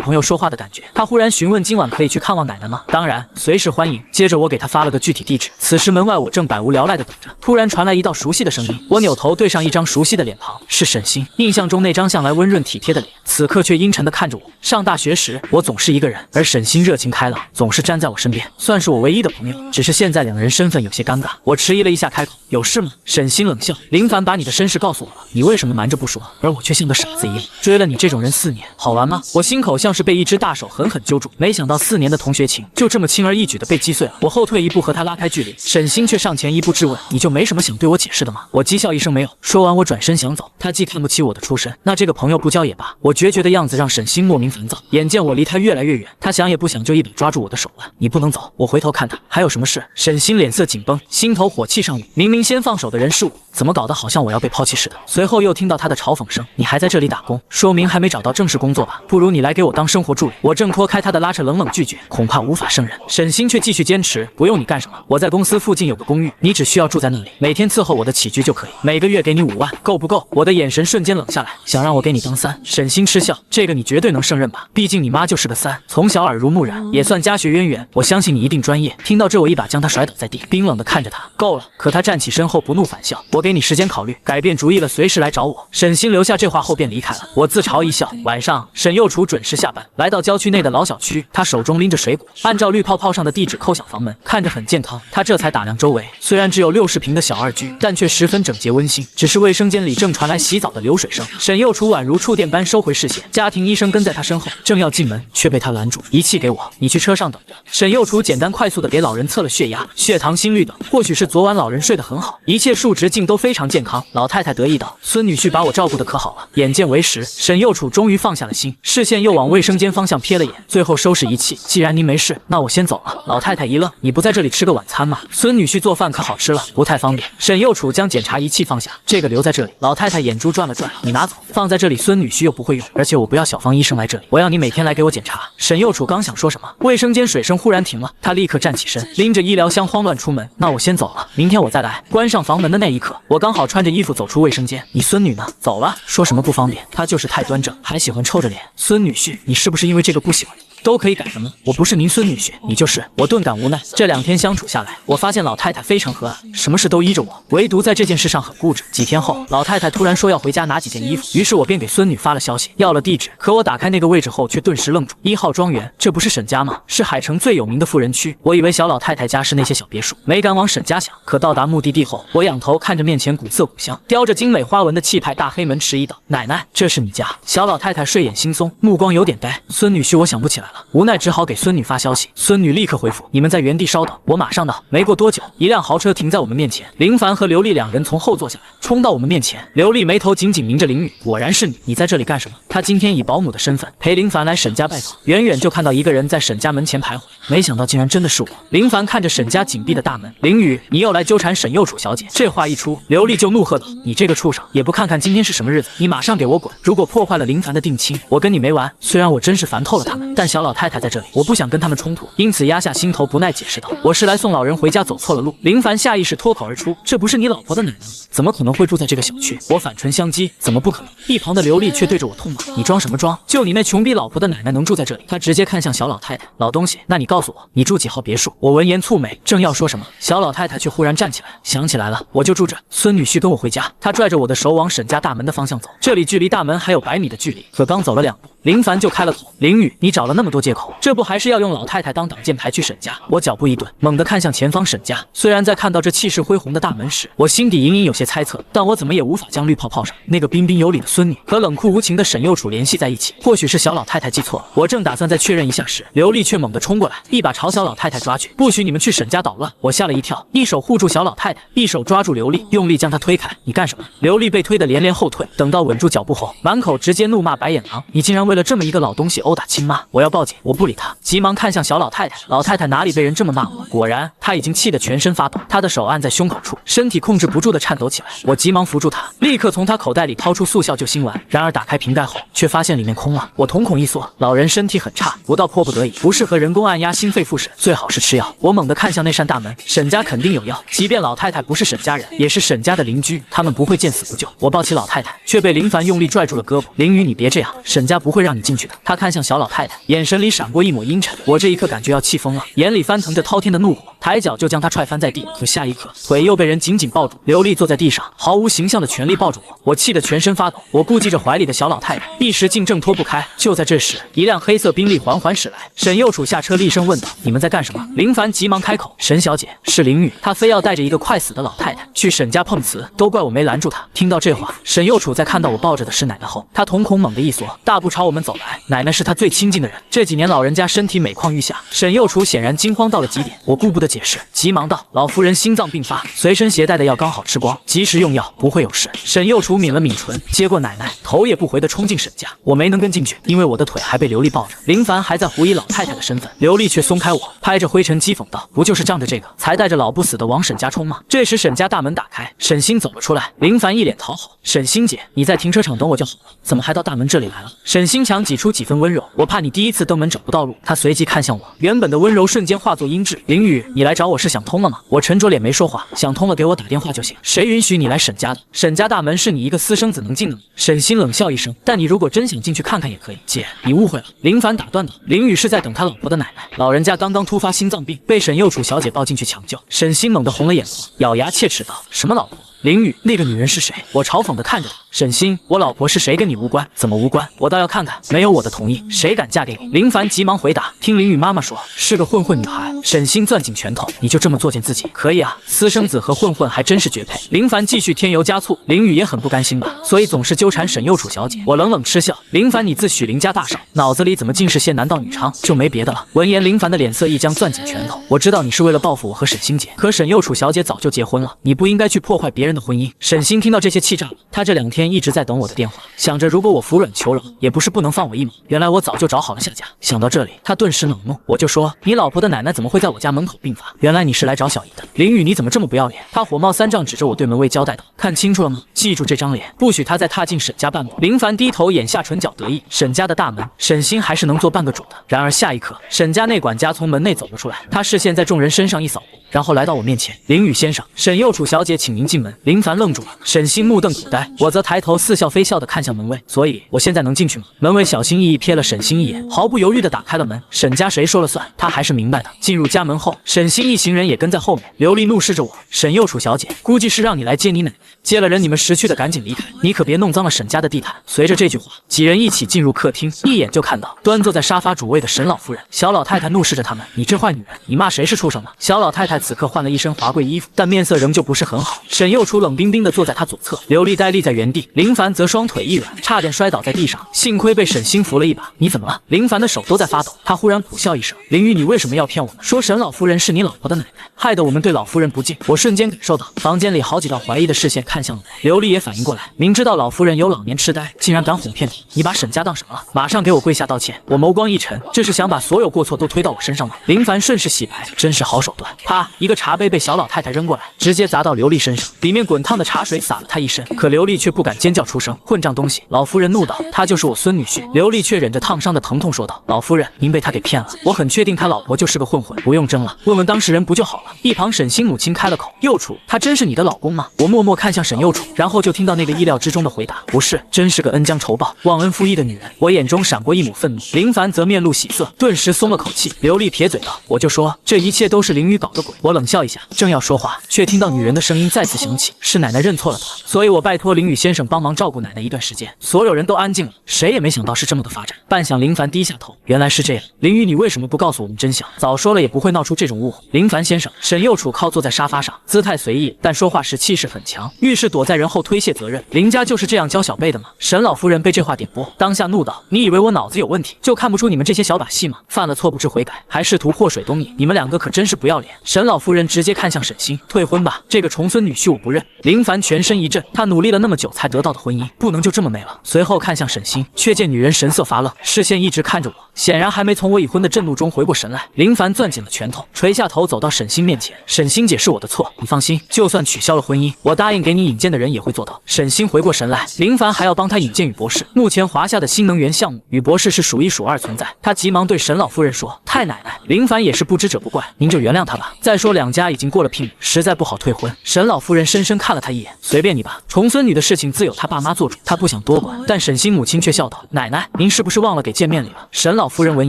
朋友说话的感觉。他忽然询问今晚可以去看望奶奶吗？当然，随时欢迎。接着我给他发了个具体地址。此时门外我正百无聊赖的等着，突然传来一道熟悉的声音。我扭头对上一张熟悉的脸庞，是沈星。印象中那张向来温润体贴的脸，此刻却阴沉的看着我。上大学时，我总是一个人，而沈星热情开朗，总是站在我身边，算是我唯一的朋友。只是现在2人身份有些尴尬，我迟疑了一下开口：有事吗？沈星冷笑：林凡把你的身世告诉我了，你为什么瞒着不说？而我却像个傻子一样追了你这种人4年，好玩吗？我心口像是被一只大手狠狠揪住，没想到4年的同学情就这么轻而易举的被击碎了。我后退一步和他拉开距离，沈星却上前一步质问：你就没什么想对我解释的吗？我讥笑一声没有。说完我转身想走，他既看不起我的出身，那这个朋友不交也罢。我决绝的样子让沈星莫名烦躁，眼见我离他越来越远，他想也不想就一把抓住我的手腕：你不能走。我回头看他，还有什么事？沈星脸色紧绷，心头火气上涌，明明先放手的人是我，怎么搞得好像我要被抛弃似的？随后又听到他的嘲讽声：你还在这里打工，说明还没找到正式工作吧？不如你来给我当生活助理。我正脱开他的拉扯，冷冷拒绝，恐怕无法胜任。沈星却继续坚持：不用你干什么，我在公司附近有个公寓，你只需要住在那里，每天伺候我的起居就可以，每个月给你5万，够不够？我的眼神瞬间冷下来，想让我给你当3。沈星嗤笑：这个你绝对能胜任吧？毕竟你妈就是个3，从小耳濡目染，也算家学渊源，我相信你一定专业。听到这，我一把将他甩倒在地，冰冷的看着他：够了。可他站起身后不怒反笑：我给你时间考虑，改变主意了随时来找我。沈星留下这话后便离开了。我自嘲一笑。晚上，沈幼楚准时下班，来到郊区内的老小区，他手中拎着水果，按照绿泡泡上的地址叩响房门，看着很健康。他这才打量周围，虽然只有60平的小2居，但却十分整洁温馨。只是卫生间里正传来洗澡的流水声。沈幼楚宛如触电般收回视线，家庭医生跟在他身后，正要进门，却被他拦住：仪器给我，你去车上等着。沈幼楚简单快速的给老人测了血压、血糖、心率等，或许是昨晚老人睡得很好，一切数值竟都非常健康。老太太得意道：孙女婿把我照顾得可好了。眼见为实，沈幼楚终于放下了心，视线又往卫生间方向瞥了眼，最后收拾仪器：既然您没事，那我先走了。老太太一愣：你不在这里吃个晚餐吗？孙女婿做饭可好吃了，不太方便。沈幼楚将检查仪器放下：这个留在这里。老太太眼珠转了转：你拿走，放在这里孙女婿又不会用，而且我不要小芳医生来这里，我要你每天来给我检查。沈右楚刚想说什么，卫生间水声忽然停了，他立刻站起身，拎着医疗箱慌乱出门。那我先走了，明天我再来。关上房门的那一刻，我刚好穿着衣服走出卫生间。你孙女呢？走了，说什么不方便，她就是太端正，还喜欢臭着脸。孙女婿，你是不是因为这个不喜欢？都可以改的吗？我不是您孙女婿，你就是。我顿感无奈。这2天相处下来，我发现老太太非常和蔼，什么事都依着我，唯独在这件事上很固执。几天后，老太太突然说要回家拿几件衣服，于是我便给孙女发了消息，要了地址。可我打开那个位置后，却顿时愣住。1号庄园，这不是沈家吗？是海城最有名的富人区。我以为小老太太家是那些小别墅，没敢往沈家想。可到达目的地后，我仰头看着面前古色古香、雕着精美花纹的气派大黑门，迟疑道：“奶奶，这是你家？”小老太太睡眼惺忪，目光有点呆。孙女婿，我想不起来了，无奈只好给孙女发消息。孙女立刻回复：“你们在原地稍等，我马上到。”没过多久，一辆豪车停在我们面前，林凡和刘丽2人从后座下来，冲到我们面前。刘丽眉头紧紧抿着林雨：“果然是你，你在这里干什么？”她今天以保姆的身份陪林凡来沈家拜访，远远就看到一个人在沈家门前徘徊，没想到竟然真的是我。林凡看着沈家紧闭的大门：“林雨，你又来纠缠沈右楚小姐。”这话一出，刘丽就怒喝道：“你这个畜生，也不看看今天是什么日子，你马上给我滚！如果破坏了林凡的定亲，我跟你没完。”虽然我真是烦透了他们，但小老太太在这里，我不想跟他们冲突，因此压下心头，不耐解释道：“我是来送老人回家，走错了路。”林凡下意识脱口而出：“这不是你老婆的奶奶吗？怎么可能会住在这个小区？”我反唇相讥：“怎么不可能？”一旁的刘丽却对着我痛骂：“你装什么装？就你那穷逼老婆的奶奶能住在这里？”她直接看向小老太太：“老东西，那你告诉我，你住几号别墅？”我闻言蹙眉，正要说什么，小老太太却忽然站起来：“想起来了，我就住这。孙女婿跟我回家。”她拽着我的手往沈家大门的方向走，这里距离大门还有100米的距离。可刚走了2步，林凡就开了口：“林雨，你找了那么多借口，这不还是要用老太太当挡箭牌去沈家？”我脚步一顿，猛地看向前方沈家。虽然在看到这气势恢宏的大门时，我心底隐隐有些猜测，但我怎么也无法将绿泡泡上那个彬彬有礼的孙女和冷酷无情的沈右楚联系在一起。或许是小老太太记错了，我正打算再确认一下时，刘丽却猛地冲过来，一把朝小老太太抓去：“不许你们去沈家捣乱！”我吓了一跳，一手护住小老太太，一手抓住刘丽，用力将她推开：“你干什么？”刘丽被推得连连后退，等到稳住脚步后，满口直接怒骂：“白眼狼！你竟然为了这么一个老东西殴打亲妈！我要报警！”我不理他，急忙看向小老太太。老太太哪里被人这么骂我？果然，她已经气得全身发抖，她的手按在胸口处，身体控制不住的颤抖起来。我急忙扶住她，立刻从她口袋里掏出速效救心丸。然而打开瓶盖后，却发现里面空了。我瞳孔一缩，老人身体很差，不到迫不得已，不适合人工按压心肺复审，最好是吃药。我猛地看向那扇大门，沈家肯定有药，即便老太太不是沈家人，也是沈家的邻居，他们不会见死不救。我抱起老太太，却被林凡用力拽住了胳膊：“林雨，你别这样，沈家不会让你进去的。”他看向小老太太，眼神里闪过一抹阴沉。我这一刻感觉要气疯了，眼里翻腾着滔天的怒火，抬脚就将她踹翻在地。可下一刻，腿又被人紧紧抱住，刘丽坐在地上，毫无形象的全力抱住我，我气得全身发抖。我顾忌着怀里的小老太太，一时竟挣脱不开。就在这时，一辆黑色宾利缓缓驶来，沈右楚下车厉声问道：“你们在干什么？”林凡急忙开口：“沈小姐，是林雨，她非要带着一个快死的老太太去沈家碰瓷，都怪我没拦住她。”听到这话，沈右楚在看到我抱着的是奶奶后，他瞳孔猛地一缩，大步朝我们走来。奶奶是他最亲近的人，这几年老人家身体每况愈下，沈右楚显然惊慌到了极点。我顾不得解释，急忙道：“老夫人心脏病发，随身携带的药刚好吃光，及时用药不会有事。”沈右楚抿了抿唇，接过奶奶，头也不回地冲进沈家。我没能跟进去，因为我的腿还被刘丽抱着。林凡还在狐疑老太太的身份，刘丽却松开我，拍着灰尘讥讽道：“不就是仗着这个，才带着老不死的往沈家冲吗？”这时沈家大门打开，沈星走了出来。林凡一脸讨好：“沈星姐，你在停车场等我就好了，怎么还到大门这里来了？”沈星强挤出几分温柔：“我怕你第一次登门找不到路。”他随即看向我，原本的温柔瞬间化作阴鸷：“林雨，你来找我是想通了吗？”我沉着脸没说话：“想通了给我打电话就行。谁允许你来沈家的？沈家大门是你一个私生子能进的吗？”沈星冷笑一声：“但你如果真想进去看看也可以。”姐，你误会了。林凡打断道：“林雨是在等他老婆的奶奶，老人家刚刚突发心脏病，被沈右楚小姐抱进去抢救。”沈星猛地红了眼眶，咬牙切齿道：“什么老婆？林雨，那个女人是谁？”我嘲讽地看着她：“沈星，我老婆是谁跟你无关。”“怎么无关？我倒要看看，没有我的同意，谁敢嫁给你？”林凡急忙回答：“听林雨妈妈说，是个混混女孩。”沈星攥紧拳头：“你就这么作践自己？可以啊，私生子和混混还真是绝配。”林凡继续添油加醋：“林雨也很不甘心吧，所以总是纠缠沈右楚小姐。”我冷冷嗤笑：“林凡，你自诩林家大少，脑子里怎么尽是些男盗女娼？就没别的了？”闻言，林凡的脸色一僵，攥紧拳头：“我知道你是为了报复我和沈星姐，可沈右楚小姐早就结婚了，你不应该去破坏别人人的婚姻。沈星听到这些气炸了，他这2天一直在等我的电话，想着如果我服软求饶，也不是不能放我一马。原来我早就找好了下家。想到这里，他顿时冷怒，我就说你老婆的奶奶怎么会在我家门口病发？原来你是来找小姨的。林雨，你怎么这么不要脸？他火冒三丈，指着我对门卫交代道：看清楚了吗？记住这张脸，不许他再踏进沈家半步。林凡低头，眼下唇角得意。沈家的大门，沈星还是能做半个主的。然而下一刻，沈家内管家从门内走了出来，他视线在众人身上一扫，然后来到我面前。林雨先生，沈右楚小姐，请您进门。林凡愣住了，沈星目瞪口呆，我则抬头似笑非笑地看向门卫。所以，我现在能进去吗？门卫小心翼翼瞥了沈星一眼，毫不犹豫地打开了门。沈家谁说了算？他还是明白的。进入家门后，沈星一行人也跟在后面。刘丽怒视着我，沈右楚小姐，估计是让你来接你奶奶。接了人，你们识趣的赶紧离开，你可别弄脏了沈家的地毯。随着这句话，几人一起进入客厅，一眼就看到端坐在沙发主位的沈老夫人。小老太太怒视着他们：“你这坏女人，你骂谁是畜生呢？”小老太太此刻换了一身华贵衣服，但面色仍旧不是很好。沈右楚冷冰冰地坐在她左侧，刘丽呆立在原地，林凡则双腿一软，差点摔倒在地上，幸亏被沈星扶了一把。你怎么了？林凡的手都在发抖，他忽然苦笑一声：“林雨，你为什么要骗我们？说沈老夫人是你老婆的奶奶，害得我们对老夫人不敬。”我瞬间感受到房间里好几道怀疑的视线看向了我。刘丽也反应过来，明知道老夫人有老年痴呆，竟然敢哄骗你，你把沈家当什么了？马上给我跪下道歉！我眸光一沉，这是想把所有过错都推到我身上吗？林凡顺势洗牌，真是好手段。啪！一个茶杯被小老太太扔过来，直接砸到刘丽身上，里面滚烫的茶水洒了她一身。可刘丽却不敢尖叫出声。混账东西！老夫人怒道：“他就是我孙女婿。”刘丽却忍着烫伤的疼痛说道：“老夫人，您被他给骗了。我很确定他老婆就是个混混，不用争了，问问当事人不就好了？”一旁沈星母亲开了口：“右楚，他真是你的老公吗？”我默默看向沈右楚，然后就听到那个意料之中的回答：“不是，真是个恩将仇报、忘恩负义的女人。”我眼中闪过一抹愤怒，林凡则面露喜色，顿时松了口气。刘丽撇嘴道：“我就说这一切都是林雨搞的鬼。”我冷笑一下，正要说话，却听到女人的声音再次响起：“是奶奶认错了她，所以我拜托林雨先生帮忙照顾奶奶一段时间。”所有人都安静了，谁也没想到是这么的发展。半晌，林凡低下头，原来是这样。林雨，你为什么不告诉我们真相？早说了也不会闹出这种误会。林凡先生，沈右楚靠坐在沙发上，姿态随意，但说话时气势很强，遇事躲在人后推卸责任。林家就是这样教小辈的吗？沈老夫人被这话点拨，当下怒道：“你以为我脑子有问题，就看不出你们这些小把戏吗？犯了错不知悔改，还试图祸水东引，你们两个可真是不要脸！”沈老夫人直接看向沈星：“退婚吧，这个重孙女婿我不认。”林凡全身一震，他努力了那么久才得到的婚姻，不能就这么没了。随后看向沈星，却见女人神色发愣，视线一直看着我，显然还没从我已婚的震怒中回过神来。林凡攥紧了拳头，垂下头走到沈星面前：“沈星姐，是我的错，你放心，就算取消了婚姻，我答应给你引荐的人也会做到。”沈星回过神来，林凡还要帮他引荐宇博士。目前华夏的新能源项目，宇博士是数一数二存在。他急忙对沈老夫人说：“太奶奶！”林凡也是不知者不怪，您就原谅他吧。再说两家已经过了聘礼，实在不好退婚。沈老夫人深深看了他一眼：“随便你吧，重孙女的事情自有他爸妈做主，他不想多管。”但沈星母亲却笑道：“奶奶，您是不是忘了给见面礼了？”沈老夫人闻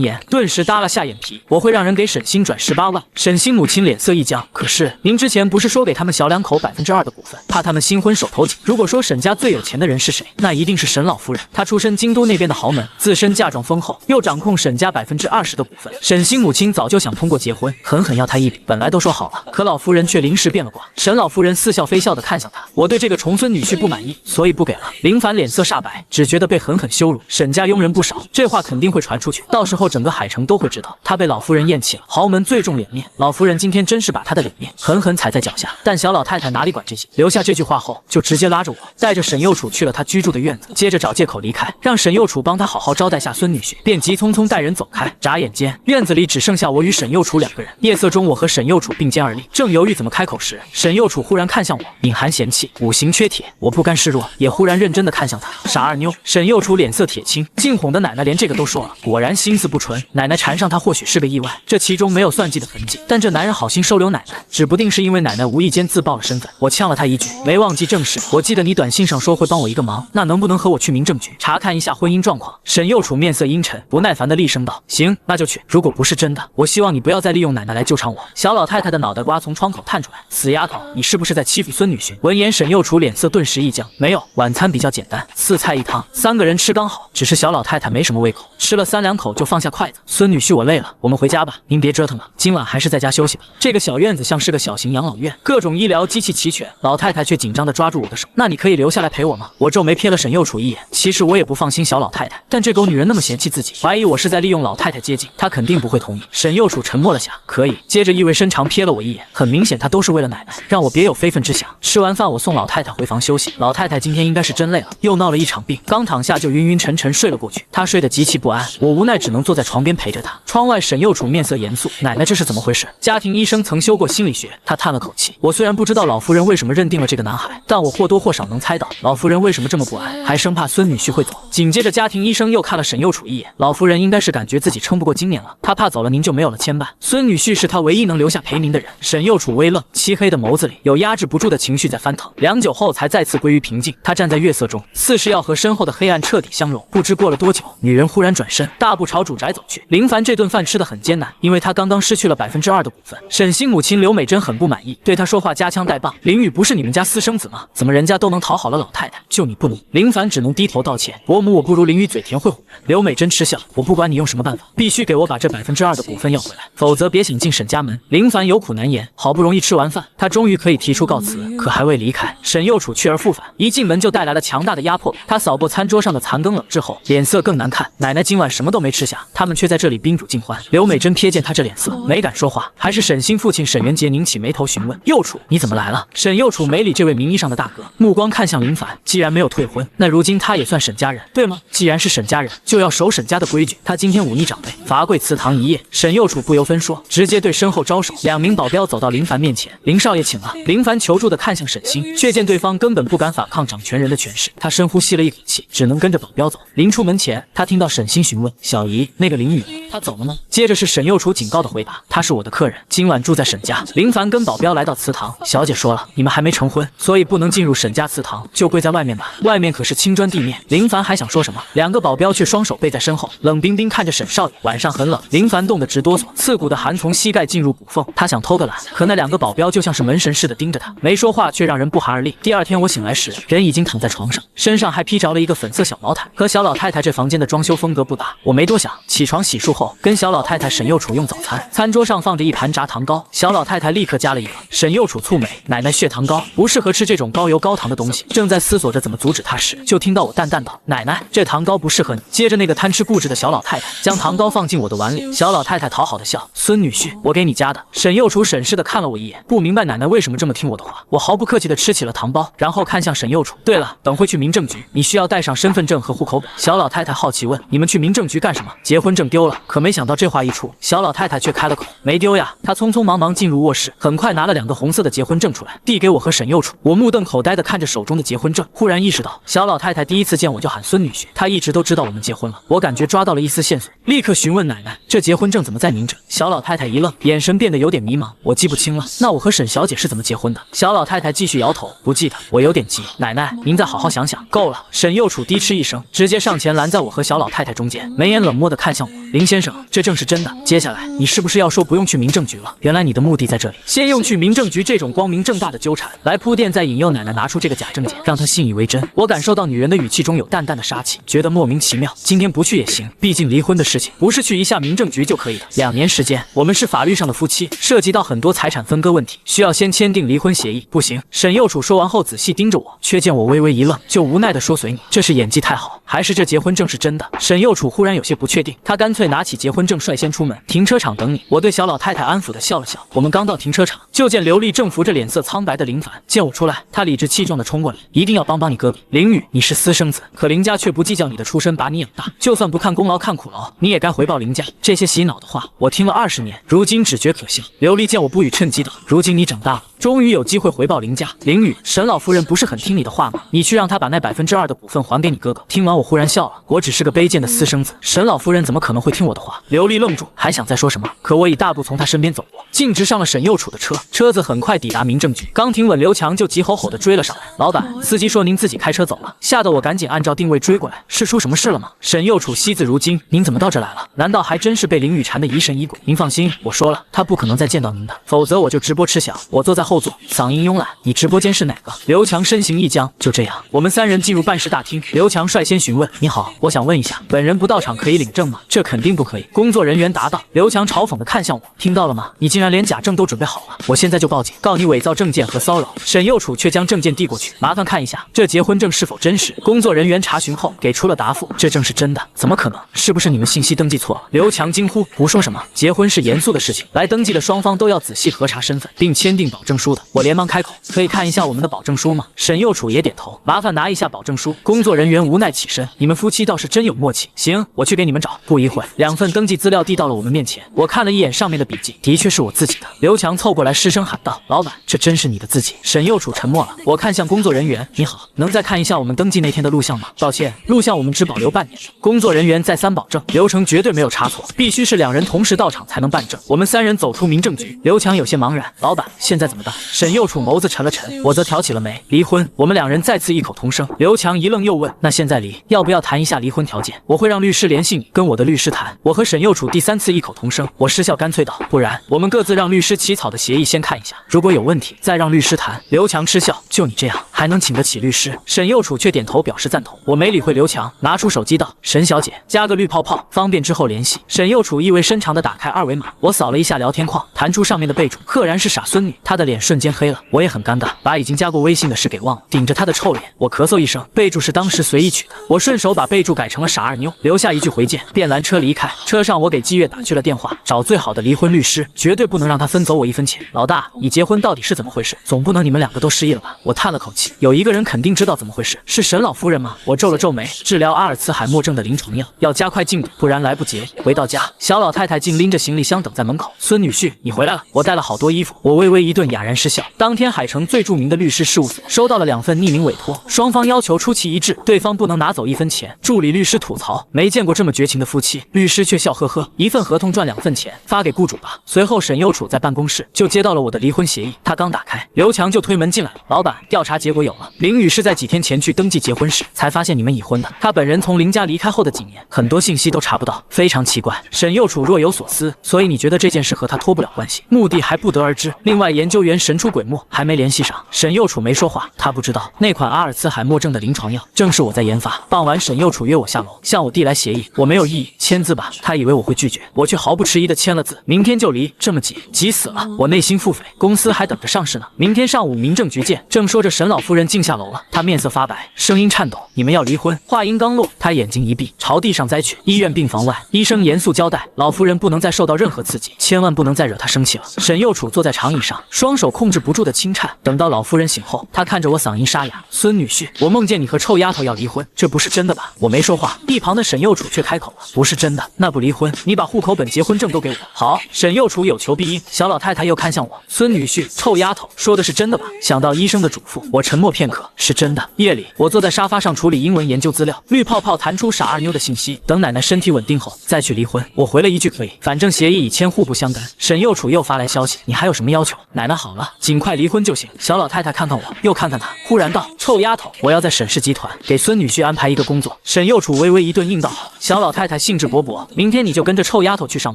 言，顿时耷拉下眼皮：“我会让人给沈星转18万。”沈星母亲脸色一僵：“可是您之前不是说给他们小两口2%的股份，怕他们新婚手头紧？如果说沈家最有钱的人是谁，那一定是沈老夫人。她出身京都那边的豪门，自身嫁妆丰厚，又掌控沈家20%的股份。沈星母亲早就想通过结婚狠狠要他一笔，本来都说好了，可老夫人却临时变了卦。”沈老夫人似笑非笑地看向他：“我对这个重孙女婿不满意，所以不给了。”林凡脸色煞白，只觉得被狠狠羞辱。沈家佣人不少，这话肯定会传出去，到时候整个海城都会知道他被老夫人厌弃了。豪门最重脸面，老夫人今天真是把他的脸面狠狠踩在脚下。但小老太太哪里管这些，留下这句话后，就直接拉着我，带着沈右楚去了他居住的院子，接着找借口离开，让沈右楚帮他好好招待下孙女婿，便急匆匆带人走开。眨眼间，院子里只剩下我与沈右楚2个人。夜色中，我和沈右楚并肩而立，正犹豫怎么开口时，沈右楚忽然看向我，隐含嫌弃：“五行缺铁。”我不甘示弱，也忽然认真地看向他：“傻二妞。”沈右楚脸色铁青，竟哄得奶奶连这个都说了，果然心思不纯。奶奶缠上他或许是个意外，这其中没有算计的痕迹，但这男人好心收留奶奶，指不定是因为奶奶无意间自曝了身份。我呛了他一句：“没忘记正事，我记得你短信上说会帮我一个忙，那能不能和我去民政局查看一下婚姻状况？”沈右楚面色阴沉，不耐烦地厉声道：“行，那就去。如果不是真的，我希望你不要再利用奶奶来纠缠我。”小老太太的脑袋瓜从窗口探出来：“死丫头，你是不是在欺负孙女婿？”闻言，沈右楚脸色顿时一僵：“没有，晚餐比较简单，4菜1汤，3个人吃刚好。只是小老太太没什么胃口，吃了3-2口就放下筷子。孙女婿，我累了，我们回家吧，您别折腾了，今晚还是在家休息吧。”这个小院子像是个小型养老院，各种医疗机器齐全。老太太却紧张地抓住我的手：“那你可以留下来陪我吗？”我皱眉瞥了沈右楚一眼，其实我也不放心小老太太，但这狗女人那么嫌弃自己，怀疑我是在利用老太太接近，她肯定不会同意。沈右楚沉默了下，可以，接着意味深长瞥了我一眼，很明显她都是为了奶奶，让我别有非分之想。吃完饭我送老太太回房休息，老太太今天应该是真累了，又闹了一场病，刚躺下就晕晕沉沉睡了过去。她睡得极其不安，我无奈只能坐在床边陪着她。窗外沈幼楚面色严肃，奶奶这是怎么回事？家庭医生曾修过心理学，他叹了口气。我虽然不知道老夫人为什么认定了这个男孩，但我或多或少能猜到老夫人为什么这么不安，还生怕孙女婿会走。紧接着家庭医生又看了沈幼楚一眼，老夫人应该是感觉自己撑不过今年了，她怕走了您就没有了牵绊，孙女婿是她唯一能留下陪您的人。沈幼楚微愣，漆黑的眸子里有压制不住的情绪在翻腾，良久后才再次归于平静。他站在月色中，似是要和身后的黑暗彻底相融。不知过了多久，女人忽然转身，大步朝主宅走去。林凡这顿饭吃得很艰难，因为他刚刚失去了2%的股份。沈星母亲刘美珍很不满意，对他说话夹枪带棒。林宇不是你们家私生子吗？怎么人家都能讨好了老太太，就你不能？林凡只能低头道歉。伯母，我不如林宇嘴甜会哄人。刘美珍嗤笑，我不管你用什么办法，必须给我把这2%的股份要回来，否则别想进沈家门。林凡有苦难言，好不容易吃完饭，他终于可以提出告辞，可还未离开，沈幼楚去而复返，一进门就带来了强大的压迫。他扫过餐桌上的残羹冷炙后，脸色更难看。奶奶今晚什么都没吃下，他们却在这里宾主尽欢。刘美珍瞥见他这脸色，没敢说话。还是沈星父亲沈元杰拧起眉头询问：幼楚，你怎么来了？沈幼楚没理这位名义上的大哥，目光看向林凡。既然没有退婚，那如今他也算沈家人，对吗？既然是沈家人，就要守沈家的规矩。他今天忤逆长辈，罚跪祠堂一夜。沈幼楚不由分说，直接对身后招手。2名保镖走到林凡面前，林少爷请了。林凡求助的看向沈星，却见对方根本不敢反抗掌权人的权势。他深呼吸了一口气，只能跟着保镖走。临出门前，他听到沈星询问：小姨，那个林宇他走了吗？接着是沈幼楚警告的回答：他是我的客人，今晚住在沈家。林凡跟保镖来到祠堂，小姐说了，你们还没成婚，所以不能进入沈家祠堂，就跪在外面吧。外面可是青砖地面。林凡还想说什么，2个保镖却双手背在身后，冷冰冰看着沈少爷。晚上很冷，林凡冻得直哆嗦，刺骨的寒从膝盖进入骨缝。他想偷个懒，可那2个保镖就像是门神似的盯着他，没说话却让人不寒而栗。第二天我醒来时，人已经躺在床上，身上还披着了一个粉色小毛毯，和小老太太这房间的装修风格不搭。我没多想，起床洗漱后，跟小老太太沈幼楚用早餐。餐桌上放着一盘炸糖糕，小老太太立刻夹了一个。沈幼楚蹙眉，奶奶血糖高，不适合吃这种高油高糖的东西。正在思索着怎么阻止她时，就听到我淡淡道：奶奶，这糖糕不适合你。接着那个贪吃固执的小老太太将糖糕放进我的碗里，小老太太讨好的笑：孙女婿，我给你夹的。沈幼楚审视的看了我一眼，不明白奶奶为什么这么听我的话。我毫不客气的吃起了糖包，然后看向沈幼楚：对了，等会去民政局，你需要带上身份证和户口本。小老太太好奇问：你们去民政局干什么？结婚证丢了。可没想到这话一出，小老太太却开了口：没丢呀。她匆匆忙忙进入卧室，很快拿了2个红色的结婚证出来，递给我和沈幼楚。我目瞪口呆的看着手中的结婚证，忽然意识到小老太太第一次见我就喊孙女婿，她一直都知道我们结婚了。我感觉抓到了一丝线索，立刻询问奶奶：这结婚证怎么在您这？小老太太一愣，眼神变得有点迷茫：我记不清了。那我和沈小姐是怎么结婚的？小老太太继续摇头：不记得。我有点急，奶奶您再好好想想。够了。沈幼楚低嗤一声，直接上前拦在我和小老太太中间，眉眼冷漠的看向我：林先生，这证是真的。接下来你是不是要说不用去民政局了？原来你的目的在这里，先用去民政局这种光明正大的纠缠来铺垫，再引诱奶奶拿出这个假证件，让她信以为真。我感受到女人的语气中有淡淡的杀气，觉得莫名其妙。今天不去也行，毕竟离婚的事情不是去一下民政局就可以的。2年时间，我们是法律上的夫妻，涉及到很多财产分割问题，需要先签订离婚协议。不行。沈幼楚说完后仔细盯着我，却见我微微一愣，就无奈的说：随你。这是演技太好，还是这结婚证是真的？沈幼楚忽然有些不确定，他干脆拿起结婚证率先出门，停车场等你。我对小老太太安抚的笑了笑。我们刚到停车场，就见刘丽正扶着脸色苍白的林凡。见我出来，他理直气壮的冲过来：一定要帮你哥哥林宇，你是私生子，可林家却不计较你的出身，把你养大，就算不看功劳看苦劳，你也该回报林家。这些洗脑的话我听了20年，如今只觉可笑。刘丽见我不语，趁机道：如今你长大了，终于有机会回报林家。林宇，沈老夫人不是很听你的话吗？你去让她把那2%的股份还给你哥哥。听完我忽然笑了，我只是个卑贱的私生子，沈老夫人怎么可能会听我的话？刘丽愣住，还想再说什么，可我已大步从她身边走过，径直上了沈幼楚的车。车子很快抵达民政局，刚停稳，刘强就急吼吼地追了上来：老板，司机说您自己开车走了。吓得我赶紧按照定位追过来，是出什么事了吗？沈幼楚惜字如金：您怎么到这来了？难道还真是被林雨缠的疑神疑鬼？您放心，我说了，他不可能再见到您的，否则我就直播吃翔。我坐在后座，嗓音慵懒：你直播间是哪个？刘强身形一僵，就这样，我们3人进入办事大厅。刘强率先询问：你好，我想问一下，本人不到场可以领证吗？这肯定不可以。工作人员答道。刘强嘲讽地看向我：听到了吗？你竟然连假证都准备好了。我现在就报警，告你伪造证件和骚扰。沈右楚却将证件递过去，麻烦看一下这结婚证是否真实。工作人员查询后给出了答复，这证是真的，怎么可能？是不是你们信息登记错了？刘强惊呼：胡说什么？结婚是严肃的事情，来登记的双方都要仔细核查身份，并签订保证书的。我连忙开口：可以看一下我们的保证书吗？沈右楚也点头，麻烦拿一下保证书。工作人员无奈起身，你们夫妻倒是真有默契。行，我去给你们找。不一会，2份登记资料递到了我们面前，我看了一眼上面的笔记，的确是我自己的。刘强凑过来失声喊道：老板，这真是你的字迹？沈右楚沉默了，我看向工作人员，你好，能再看一下我们登记那天的录像吗？抱歉，录像我们只保留半年。工作人员再三保证，流程绝对没有差错，必须是2人同时到场才能办证。我们3人走出民政局，刘强有些茫然，老板，现在怎么办？沈右楚眸子沉了沉，我则挑起了眉，离婚。我们2人再次异口同声。刘强一愣又问，那现在离，要不要谈一下离婚条件？我会让律师联系你，跟我的律师谈。我和沈右楚第3次异口同声，我失笑干脆道，不然我们各自让律师起草的协议先看一下，如果有问题再让律师谈。刘强嗤笑，就你这样还能请得起律师？沈右楚却点头表示赞同。我没理会刘强，拿出手机道，沈小姐，加个绿泡泡，方便之后联系。沈右楚意味深长地打开2维码，我扫了一下聊天框，弹出上面的备注，赫然是傻孙女。她的脸瞬间黑了，我也很尴尬，把已经加过微信的事给忘了。顶着她的臭脸，我咳嗽一声，备注是当时随意取的，我顺手把备注改成了傻二妞，留下一句回见，便拦车离开。车上我给季月打去了电话，找最好的离婚律师，绝对不能让他分走我1分钱。老大，你结婚到底是怎么回事？总不能你们2个都失忆了吧？我叹了口气，有一个人肯定知道怎么回事，是沈老夫人吗？我皱了皱眉，治疗阿尔茨海默症的临床药要加快进度，不然来不及。回到家，小老太太竟拎着行李箱等在门口。孙女婿，你回来了。我带了好多衣服。我微微一顿，哑然失笑。当天海城最著名的律师事务所收到了2份匿名委托，双方要求出奇一致，对方不能拿走1分钱。助理律师吐槽，没见过这么绝情的夫妻。律师却笑呵呵，1份合同赚2份钱，发给雇主吧。随后沈右楚在办公室就接到了我的离婚协议，他刚打开，刘强就推门进来了。老板，调查结果有了，林雨是在几天前去登记结婚时才发现你们已婚的。他本人从林家离开后的几年，很多信息都查不到，非常奇怪。沈右楚若有所思，所以你觉得这件事和他脱不了关系？目的还不得而知。另外，研究员神出鬼没，还没联系上。沈右楚没说话，他不知道那款阿尔茨海默症的临床药正是我在研发。傍晚，沈右楚约我下楼，向我递来协议，我没有异议，签字吧。他以为我会拒绝，我却毫不迟疑地签了字。明天就离，这么急，急死了！我内心腹诽，公司还等着上市呢，明天上午民政局见。正说着，沈老夫人竟下楼了，她面色发白，声音颤抖：“你们要离婚？”话音刚落，她眼睛一闭，朝地上栽去。医院病房外，医生严肃交代：“老夫人不能再受到任何刺激，千万不能再惹她生气了。”沈右楚坐在长椅上，双手控制不住的轻颤。等到老夫人醒后，她看着我，嗓音沙哑：“孙女婿，我梦见你和臭丫头要离婚，这不是真的吧？”我没说话，一旁的沈右楚却开口了：“不是真的，那不离婚，你把户口本、结婚证都给我。”好，沈右楚有求必应。小老太太又看向我：“孙女婿，臭丫头，说的是真的吧？”想到医生的嘱咐，我沉默片刻，是真的。夜里，我坐在沙发上处理英文研究资料，绿泡泡弹出傻二妞的信息，等奶奶身体稳定后再去离婚。我回了一句可以，反正协议已签，互不相干。沈右楚又发来消息：“你还有什么要求？”奶奶好了，尽快离婚就行。小老太太看看我，又看看他，忽然道：“臭丫头，我要在沈氏集团给孙女婿安排一个工作。”沈右楚微微一顿，应道好。小老太太兴致勃勃：“明天你就跟着臭丫头去上